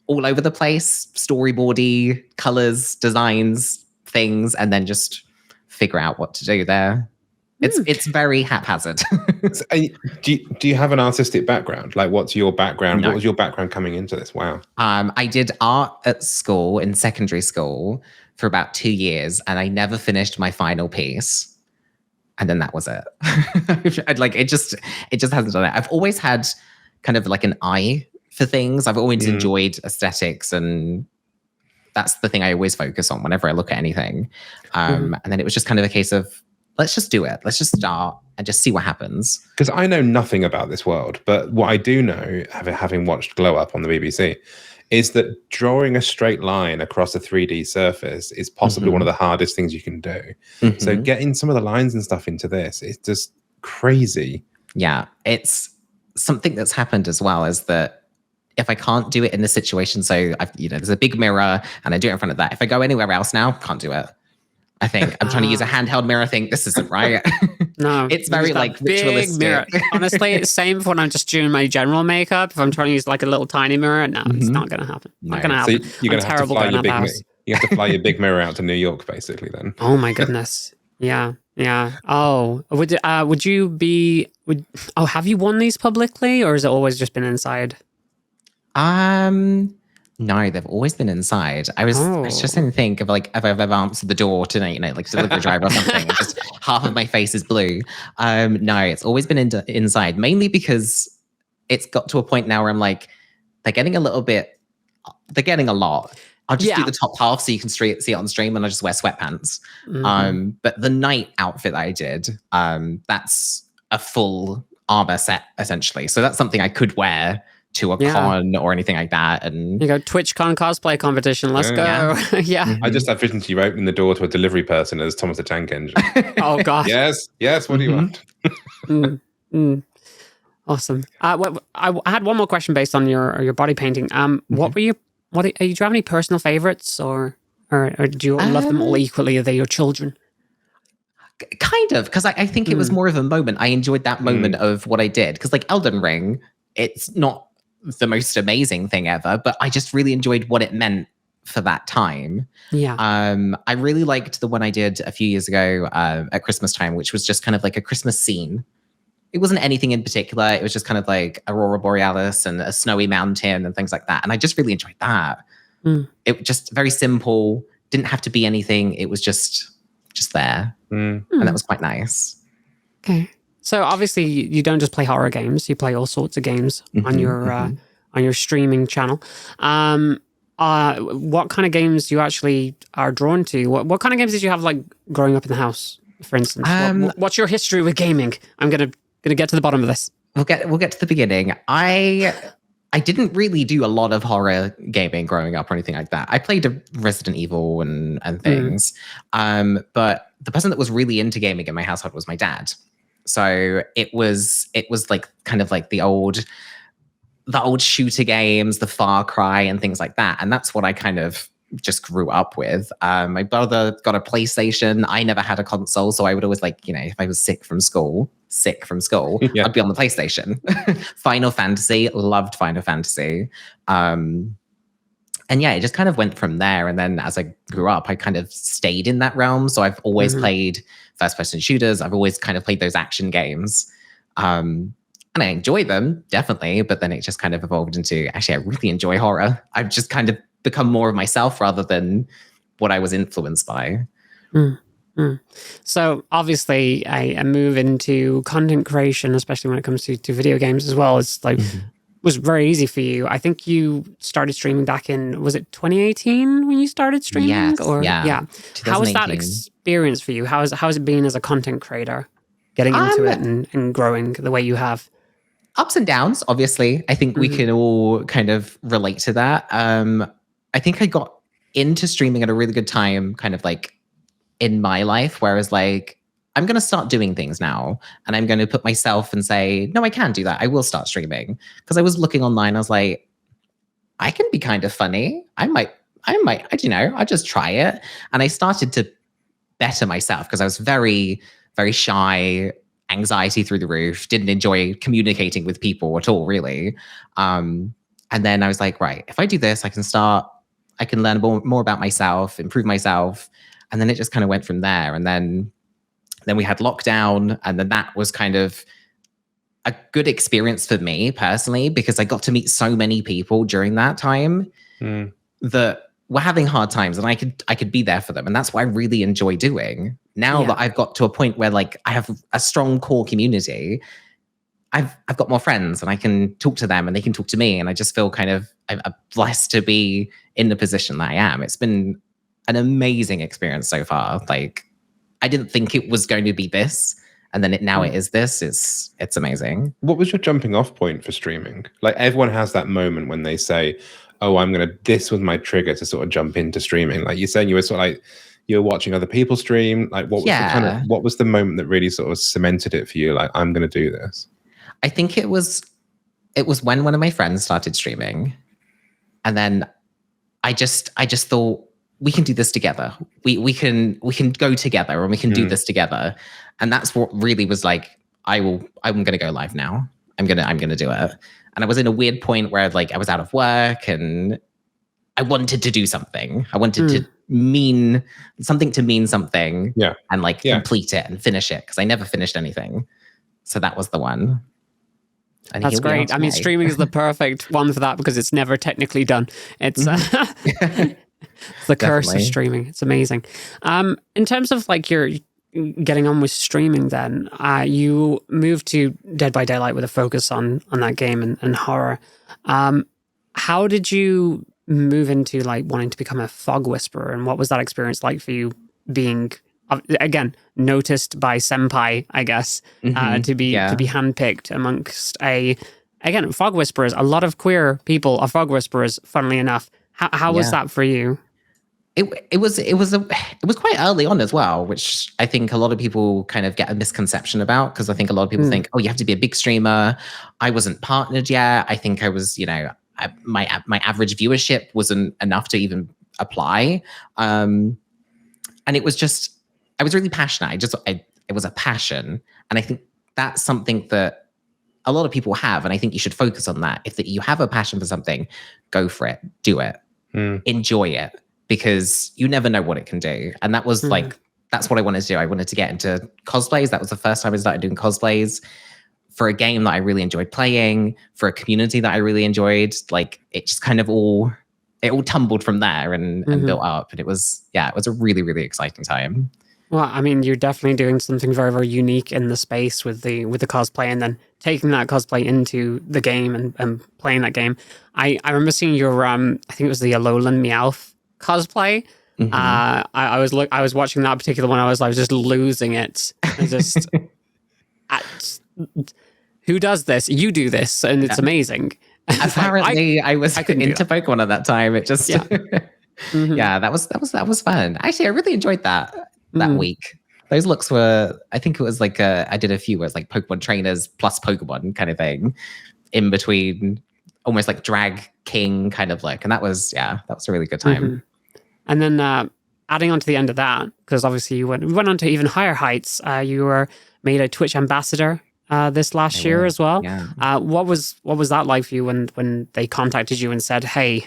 all over the place, storyboardy, colors, designs, things, and then just figure out what to do there. It's very haphazard. Do you have an artistic background? Like, what's your background? No. What was your background coming into this? Wow. I did art at school, in secondary school, for about 2 years, and I never finished my final piece. And then that was it. Like, it just hasn't done it. I've always had kind of like an eye for things. I've always enjoyed aesthetics, and that's the thing I always focus on whenever I look at anything. And then it was just kind of a case of, let's just do it. Let's just start and just see what happens. Because I know nothing about this world, but what I do know, having watched Glow Up on the BBC, is that drawing a straight line across a 3D surface is possibly one of the hardest things you can do. So getting some of the lines and stuff into this is just crazy. Yeah, it's something that's happened as well, is that if I can't do it in this situation, so there's a big mirror and I do it in front of that. If I go anywhere else now, can't do it. I think I'm trying to use a handheld mirror. I think this isn't right. No, it's very like ritualistic. Mirror. Honestly, same when I'm just doing my general makeup. If I'm trying to use like a little tiny mirror, no, it's not going to happen. Not going to happen. So you're going to have to fly your big mirror. You have to fly your big mirror out to New York, basically. Then. Oh my goodness. Yeah. Oh, would you be? Have you won these publicly, or has it always just been inside? No, they've always been inside. I was just trying to think of like if I've ever answered the door to like delivery driver or something, and just half of my face is blue. No, it's always been inside, mainly because it's got to a point now where I'm like, they're getting a lot. I'll just do the top half so you can see it on stream, and I'll just wear sweatpants. But the night outfit that I did, that's a full armor set essentially. So that's something I could wear to a con or anything like that. And you go TwitchCon cosplay competition. Let's go. Yeah. I just have vision to you opening the door to a delivery person as Thomas the Tank Engine. Oh God. Yes. What do you want? Awesome. I had one more question based on your body painting. What do you have any personal favorites or do you love them all equally? Are they your children? Kind of, because I think it was more of a moment. I enjoyed that moment of what I did. Because like Elden Ring, it's not the most amazing thing ever, but I just really enjoyed what it meant for that time. Yeah. I really liked the one I did a few years ago at Christmas time, which was just kind of like a Christmas scene. It wasn't anything in particular. It was just kind of like Aurora Borealis and a snowy mountain and things like that. And I just really enjoyed that. It was just very simple, didn't have to be anything. It was just there. And that was quite nice. Okay. So obviously you don't just play horror games, you play all sorts of games on your streaming channel. What kind of games you actually are drawn to? What kind of games did you have like growing up in the house, for instance? What's your history with gaming? I'm gonna get to the bottom of this. We'll get to the beginning. I didn't really do a lot of horror gaming growing up or anything like that. I played Resident Evil and things. But the person that was really into gaming in my household was my dad. So it was like kind of like the old shooter games, the Far Cry and things like that. And that's what I kind of just grew up with. My brother got a PlayStation. I never had a console. So I would always like, if I was sick from school, I'd be on the PlayStation. Final Fantasy, loved Final Fantasy. And yeah, it just kind of went from there. And then as I grew up, I kind of stayed in that realm. So I've always played first-person shooters. I've always kind of played those action games. And I enjoy them, definitely. But then it just kind of evolved into, actually, I really enjoy horror. I've just kind of become more of myself rather than what I was influenced by. So obviously a move into content creation, especially when it comes to video games as well, is like was very easy for you. I think you started streaming back in, was it 2018 when you started streaming? Yes, yeah. How was that experience for you? How has it been as a content creator, getting into it and growing the way you have? Ups and downs, obviously. I think we can all kind of relate to that. I think I got into streaming at a really good time, kind of like in my life, whereas like, I'm going to start doing things now and I'm going to put myself and say, no, I can do that. I will start streaming. Because I was looking online, I was like, I can be kind of funny. I might, I'll just try it. And I started to better myself because I was very, very shy, anxiety through the roof, didn't enjoy communicating with people at all, really. And then I was like, right, if I do this, I can learn more about myself, improve myself. And then it just kind of went from there. And then we had lockdown, and then that was kind of a good experience for me personally, because I got to meet so many people during that time that were having hard times, and I could be there for them. And that's what I really enjoy doing. Now that I've got to a point where like I have a strong core community, I've got more friends and I can talk to them and they can talk to me. And I just feel kind of I'm blessed to be in the position that I am. It's been an amazing experience so far. Like, I didn't think it was going to be this, and then now it is this. It's amazing. What was your jumping off point for streaming? Like, everyone has that moment when they say, oh, this was my trigger to sort of jump into streaming. Like, you're saying you were sort of like, you were watching other people stream. Like, what was the moment that really sort of cemented it for you? Like, I'm going to do this. I think it was when one of my friends started streaming, and then I just thought, we can do this together. We can go together, and we can do this together. And that's what really was like, I'm going to go live now. I'm going to do it. And I was in a weird point where like I was out of work and I wanted to do something. I wanted to mean something. Yeah. And like complete it and finish it, because I never finished anything. So that was the one. And that's great. I mean, streaming is the perfect one for that because it's never technically done. It's it's the curse of streaming. It's amazing. In terms of like your getting on with streaming, then you moved to Dead by Daylight with a focus on that game and horror. How did you move into like wanting to become a fog whisperer, and what was that experience like for you, being again noticed by senpai, I guess, to be handpicked amongst fog whisperers? A lot of queer people are fog whisperers, funnily enough. How was that for you? It was quite early on as well, which I think a lot of people kind of get a misconception about, because I think a lot of people think, oh, you have to be a big streamer. I wasn't partnered yet. I think I was, my average viewership wasn't enough to even apply. And it was just, I was really passionate. It was a passion. And I think that's something that a lot of people have. And I think you should focus on that. If you have a passion for something, go for it, do it, enjoy it, because you never know what it can do. And that was that's what I wanted to do. I wanted to get into cosplays. That was the first time I started doing cosplays for a game that I really enjoyed playing, for a community that I really enjoyed. Like, it just kind of all tumbled from there and built up. And it was a really, really exciting time. Well, I mean, you're definitely doing something very, very unique in the space with the cosplay, and then taking that cosplay into the game and playing that game. I remember seeing your I think it was the Alolan Meowth cosplay. I was watching that particular one. I was just losing it. Who does this? You do this, and it's amazing. Apparently, I was into Pokemon at that time. It just that was fun. Actually, I really enjoyed that week. Those looks were, I think it was like I did a few where it's like Pokemon trainers plus Pokemon kind of thing in between, almost like drag king kind of look. And that was a really good time. And then adding on to the end of that, because obviously we went on to even higher heights. You were made a Twitch ambassador this last year as well. Yeah. What was that like for you when they contacted you and said, hey,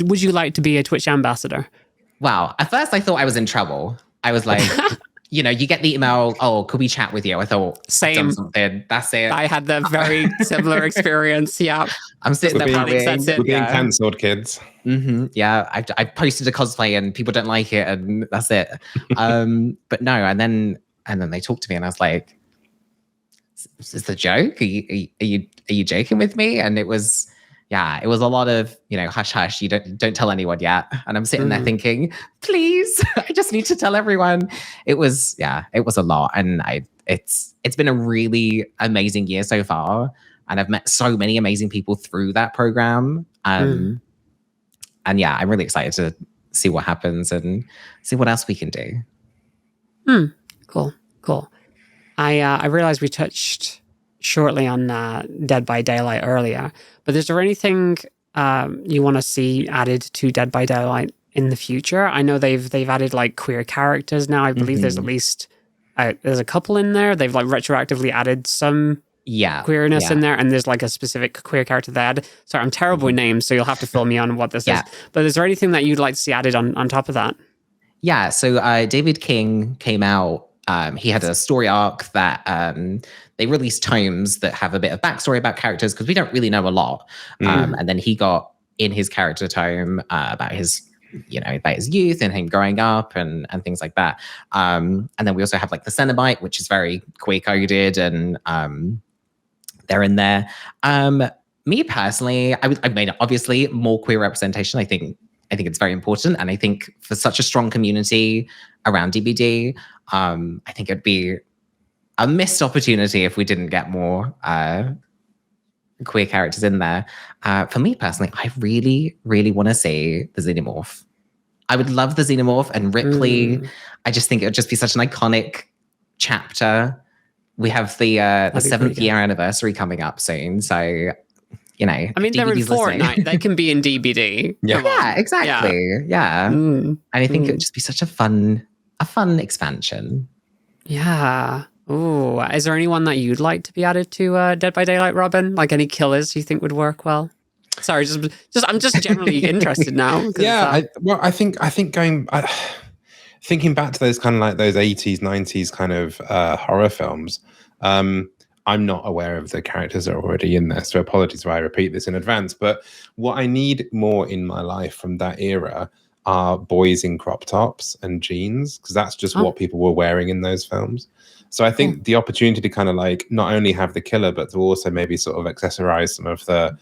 would you like to be a Twitch ambassador? Wow. At first I thought I was in trouble. I was like, you get the email, oh, could we chat with you? I thought, same. That's it. I had the very similar experience. Yeah. I'm sitting there we're being cancelled, kids. Yeah. I posted a cosplay and people don't like it, and that's it. But no, and then they talked to me and I was like, is this a joke? Are you joking with me? And it was a lot of, hush, hush, you don't tell anyone yet. And I'm sitting there thinking, please, I just need to tell everyone. It was a lot. And it's been a really amazing year so far. And I've met so many amazing people through that program. And I'm really excited to see what happens and see what else we can do. Cool. I realized we touched shortly on Dead by Daylight earlier, but is there anything you want to see added to Dead by Daylight in the future? I know they've added like queer characters now. I believe there's at least there's a couple in there. They've like retroactively added some queerness in there, and there's like a specific queer character there. Sorry, I'm terrible with names, so you'll have to fill me on what this is. But is there anything that you'd like to see added on top of that? Yeah, so David King came out. He had a story arc that they released tomes that have a bit of backstory about characters, because we don't really know a lot. And then he got in his character tome about his youth and him growing up and things like that. And then we also have like the Sammymjay, which is very queer coded, and they're in there. Me personally, I made obviously more queer representation. I think it's very important, and I think for such a strong community around DBD, I think it'd be a missed opportunity if we didn't get more queer characters in there. For me personally, I really, really want to see the Xenomorph. I would love the Xenomorph and Ripley. I just think it would just be such an iconic chapter. We have the 7th year anniversary coming up soon, so I mean, they're in Fortnite. They can be in DBD. Yeah, exactly. Yeah. And I think it would just be such a fun expansion. Yeah. Ooh, is there anyone that you'd like to be added to Dead by Daylight, Robin? Like any killers you think would work well? Sorry, I'm just generally interested now. Yeah, I think thinking back to those kind of like those 80s, 90s kind of horror films, I'm not aware of the characters that are already in there, so apologies if I repeat this in advance. But what I need more in my life from that era are boys in crop tops and jeans, because that's just what people were wearing in those films. So I think the opportunity to kind of like not only have the killer, but to also maybe sort of accessorize some of the,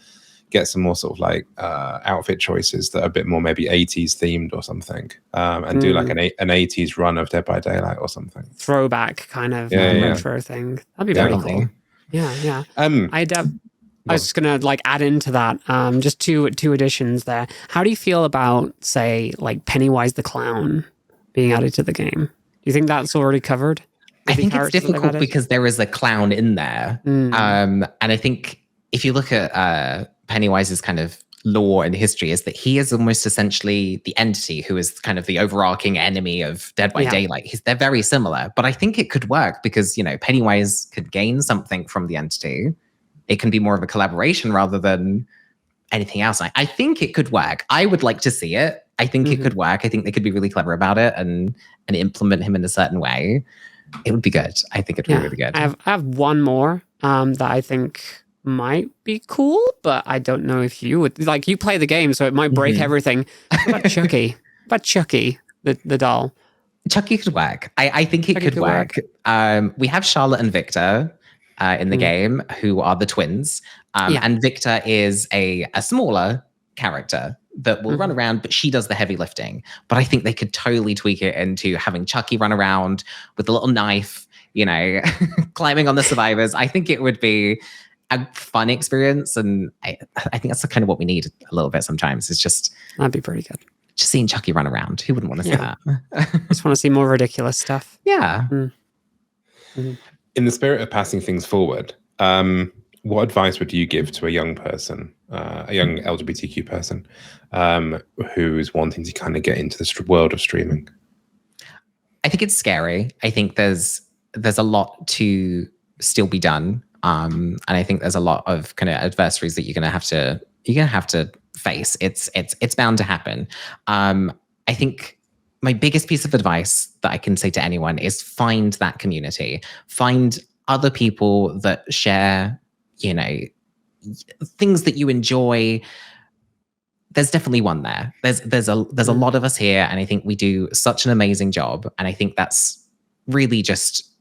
get some more sort of like outfit choices that are a bit more maybe 80s themed or something, and do like an 80s run of Dead by Daylight or something. Throwback kind of retro thing. That'd be very cool. Yeah. I was just gonna like add into that just two additions there. How do you feel about, say, like Pennywise the Clown being added to the game? Do you think that's already covered? I think it's difficult because there is a clown in there. And I think if you look at Pennywise's kind of lore and history, is that he is almost essentially the entity who is kind of the overarching enemy of Dead by Daylight. They're very similar, but I think it could work because, you know, Pennywise could gain something from the entity. It can be more of a collaboration rather than anything else. I think it could work. I would like to see it. I think it could work. I think they could be really clever about it and implement him in a certain way. It would be good. I think it would be really good. I have one more that I think might be cool, but I don't know if you would, like, you play the game, so it might break everything. What about Chucky? The doll? Chucky could work. I think it could work. We have Charlotte and Victor in the game, who are the twins. And Victor is a smaller character that will run around, but she does the heavy lifting. But I think they could totally tweak it into having Chucky run around with a little knife, you know, climbing on the survivors. I think it would be a fun experience. And I think that's kind of what we need a little bit sometimes. It's just... That'd be pretty good. Just seeing Chucky run around. Who wouldn't want to see that? Just want to see more ridiculous stuff. Yeah. In the spirit of passing things forward, what advice would you give to a young person, a young LGBTQ person, who's wanting to kind of get into this world of streaming? I think it's scary. I think there's a lot to still be done, and I think there's a lot of kind of adversaries that you're gonna have to face. It's bound to happen. I think my biggest piece of advice that I can say to anyone is find that community, find other people that share, you know, things that you enjoy. There's definitely one there. There's a lot of us here, and I think we do such an amazing job. And I think that's really just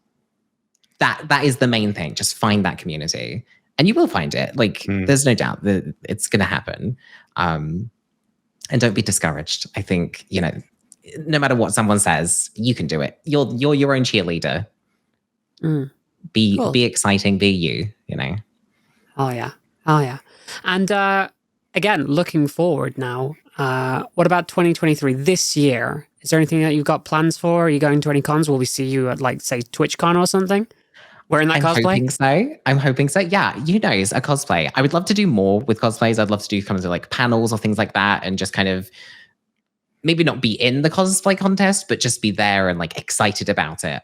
that is the main thing. Just find that community, and you will find it. Like there's no doubt that it's going to happen. And don't be discouraged. I think, you know, no matter what someone says, you can do it. You're your own cheerleader. Be exciting. Be you. You know. Oh yeah. And again, looking forward now. What about 2023? This year, is there anything that you've got plans for? Are you going to any cons? Will we see you at, like, say, TwitchCon or something? Wearing that cosplay? I'm hoping so. Yeah, who knows? A cosplay. I would love to do more with cosplays. I'd love to do kind of like panels or things like that, and just kind of maybe not be in the cosplay contest, but just be there and like excited about it.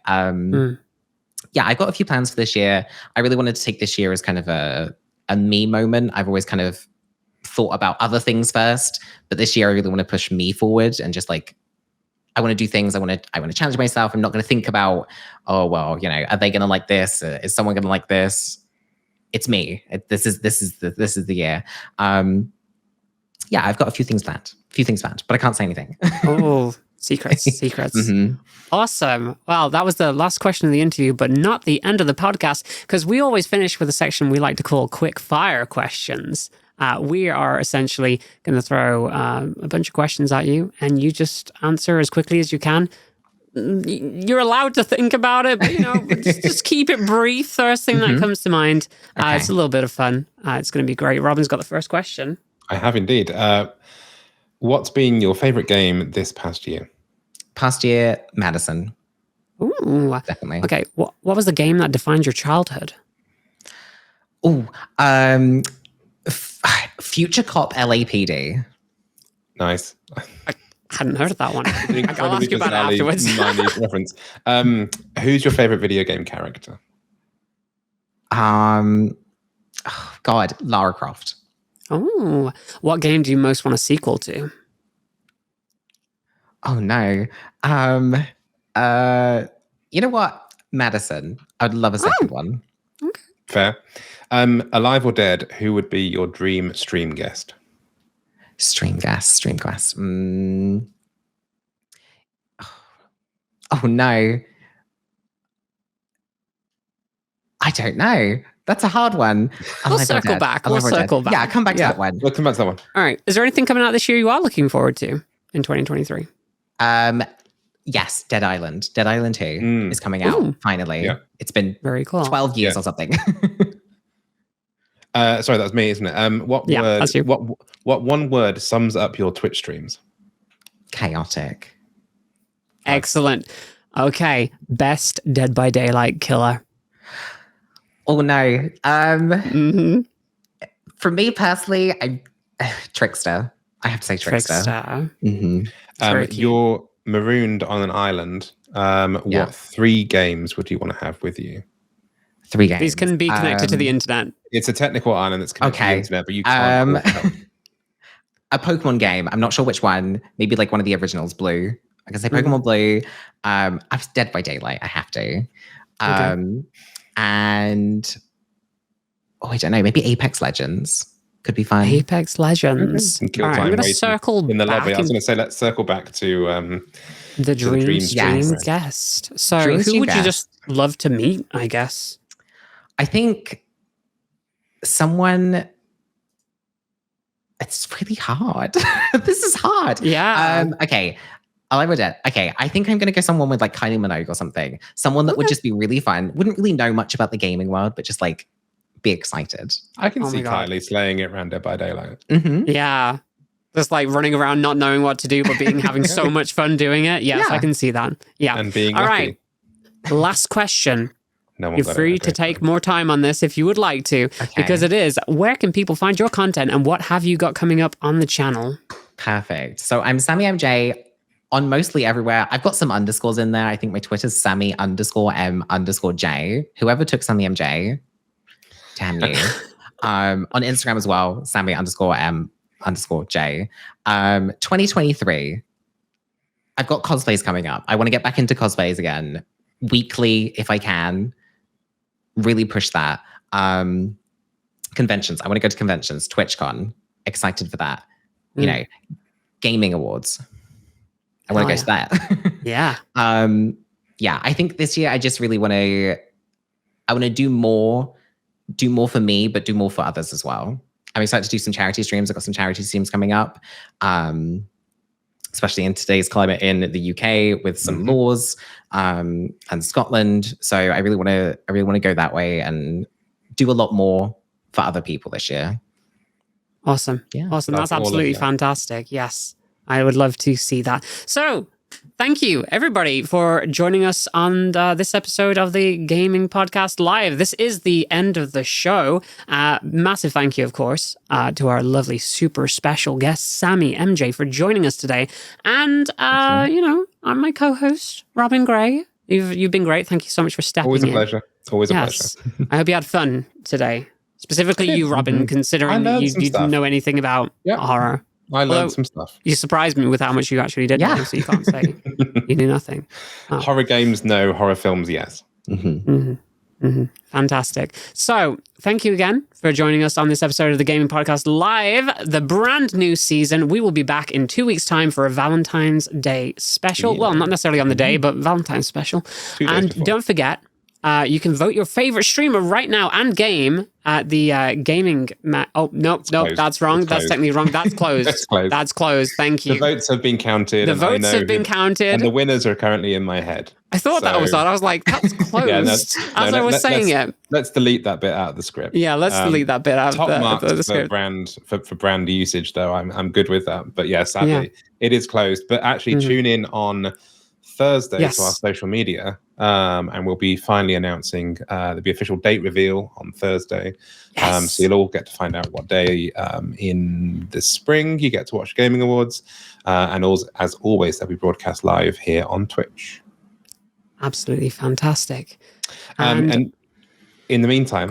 Yeah, I've got a few plans for this year. I really wanted to take this year as kind of a me moment. I've always kind of thought about other things first, but this year I really want to push me forward and just like, I want to do things. I want to challenge myself. I'm not going to think about, oh, well, you know, are they going to like this? Is someone going to like this? It's me. This is the year. Yeah, I've got a few things planned, but I can't say anything. Oh, secrets. Awesome. Well, that was the last question of the interview, but not the end of the podcast, because we always finish with a section we like to call quick fire questions. We are essentially going to throw a bunch of questions at you, and you just answer as quickly as you can. You're allowed to think about it, but, you know, just keep it brief. First thing that comes to mind. Okay. It's a little bit of fun. It's going to be great. Robin's got the first question. I have indeed. What's been your favorite game this past year? Past year, Madison. Ooh, definitely. Okay, what was the game that defined your childhood? Oh, Future Cop LAPD. Nice. I hadn't heard of that one. I'll ask you about it afterwards. Reference. Who's your favorite video game character? God, Lara Croft. Oh, what game do you most want a sequel to? Oh no. You know what? Madison. I'd love a second one. Okay. Fair. Alive or dead, who would be your dream stream guest? Stream guest. Oh no. I don't know. That's a hard one. We'll circle back. Yeah, come back to that one. We'll come back to that one. All right. Is there anything coming out this year you are looking forward to in 2023? Yes, Dead Island. Dead Island 2 is coming out finally. Yeah. It's been very cool. 12 years or something. Sorry, that's me, isn't it? What one word sums up your Twitch streams? Chaotic. Excellent. Okay. Best Dead by Daylight killer. Oh no. For me personally, I'm Trickster. I have to say Trickster. You're marooned on an island. What 3 games would you want to have with you? 3 games. These can be connected to the internet. It's a technical island that's connected to the internet, but you can't. A Pokemon game. I'm not sure which one. Maybe like one of the originals, Blue. I can say Pokemon Blue. I'm Dead by Daylight. I have to. And I don't know. Maybe Apex Legends could be fun. Apex Legends. All right, I'm going to circle in the back lobby. I was going to say let's circle back to the Dream Stream guest. So who would you just love to meet? I guess. I think someone. It's really hard. This is hard. Yeah. Okay. Alive or dead? Okay, I think I'm going to go someone with like Kylie Minogue or something. Someone that would just be really fun. Wouldn't really know much about the gaming world, but just like be excited. I can see Kylie slaying it around Dead by Daylight. Yeah. Just like running around not knowing what to do, but having so much fun doing it. Yes, I can see that. Yeah. And being all lucky. Right. Last question. No one You're free to take more time on this if you would like to, because it is, where can people find your content and what have you got coming up on the channel? Perfect. So I'm Sammymjay on mostly everywhere. I've got some underscores in there. I think my Twitter's Sammy_M_J. Whoever took Sammymjay, damn you. On Instagram as well, Sammy_M_J. 2023. I've got cosplays coming up. I want to get back into cosplays again. Weekly, if I can. Really push that. Conventions. I want to go to conventions. TwitchCon. Excited for that. You know, gaming awards. I want to go to that. Yeah. I think this year I just really want to, do more for me, but do more for others as well. I'm excited to do some charity streams. I've got some charity streams coming up, especially in today's climate in the UK with some laws and Scotland. So I really want to go that way and do a lot more for other people this year. Awesome. Yeah. Awesome. That's absolutely fantastic. Yes. I would love to see that. So thank you, everybody, for joining us on this episode of the Gaming Podcast Live. This is the end of the show. Massive thank you, of course, to our lovely, super special guest, Sammymjay, for joining us today. And, I'm my co-host, Robin Gray. You've been great. Thank you so much for stepping in. Always a pleasure. Always a pleasure. I hope you had fun today. Specifically you, Robin, considering that you didn't know anything about horror. I learned some stuff. You surprised me with how much you actually did know, so you can't say you knew nothing. Oh. Horror games, no. Horror films, yes. Fantastic. So, thank you again for joining us on this episode of the Gaming Podcast Live, the brand new season. We will be back in 2 weeks' time for a Valentine's Day special. Yeah. Well, not necessarily on the day, but Valentine's special. And don't forget, you can vote your favorite streamer right now and game at the gaming. Nope, that's wrong. That's technically wrong. That's closed. That's closed. Thank you. The votes have been counted. The votes have been counted. And the winners are currently in my head. I thought that was that. I was like, that's closed. I was saying it. Let's delete that bit out of the script. Yeah, let's delete that bit out of the script. For brand usage, though, I'm good with that. But yeah, sadly, it is closed. But actually, tune in on Thursday to our social media, and we'll be finally announcing the official date reveal on Thursday. So you'll all get to find out what day in the spring you get to watch Gaming Awards, and also, as always, they'll be broadcast live here on Twitch. Absolutely fantastic. And in the meantime,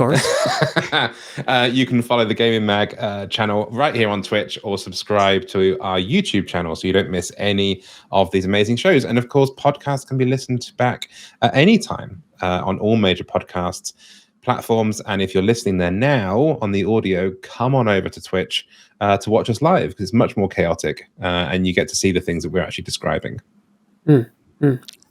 you can follow the Gaming Mag channel right here on Twitch, or subscribe to our YouTube channel so you don't miss any of these amazing shows. And of course, podcasts can be listened back at any time on all major podcasts platforms. And if you're listening there now on the audio, come on over to Twitch to watch us live, because it's much more chaotic and you get to see the things that we're actually describing. And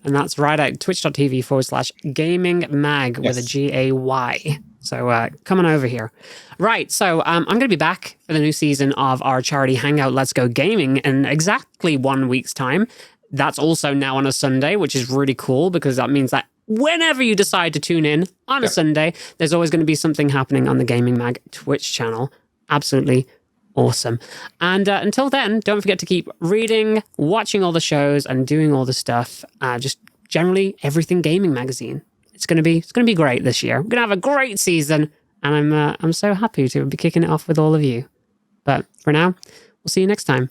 that's right at twitch.tv/gamingmag with a GAY. So come on over here. Right, so I'm going to be back for the new season of our charity hangout, Let's Go Gaming, in exactly 1 week's time. That's also now on a Sunday, which is really cool, because that means that whenever you decide to tune in on a Sunday, there's always going to be something happening on the Gaming Mag Twitch channel. Absolutely awesome. And until then, don't forget to keep reading, watching all the shows, and doing all the stuff. Just generally everything gaming magazine. It's gonna be great this year. We're gonna have a great season, and I'm so happy to be kicking it off with all of you. But for now, we'll see you next time.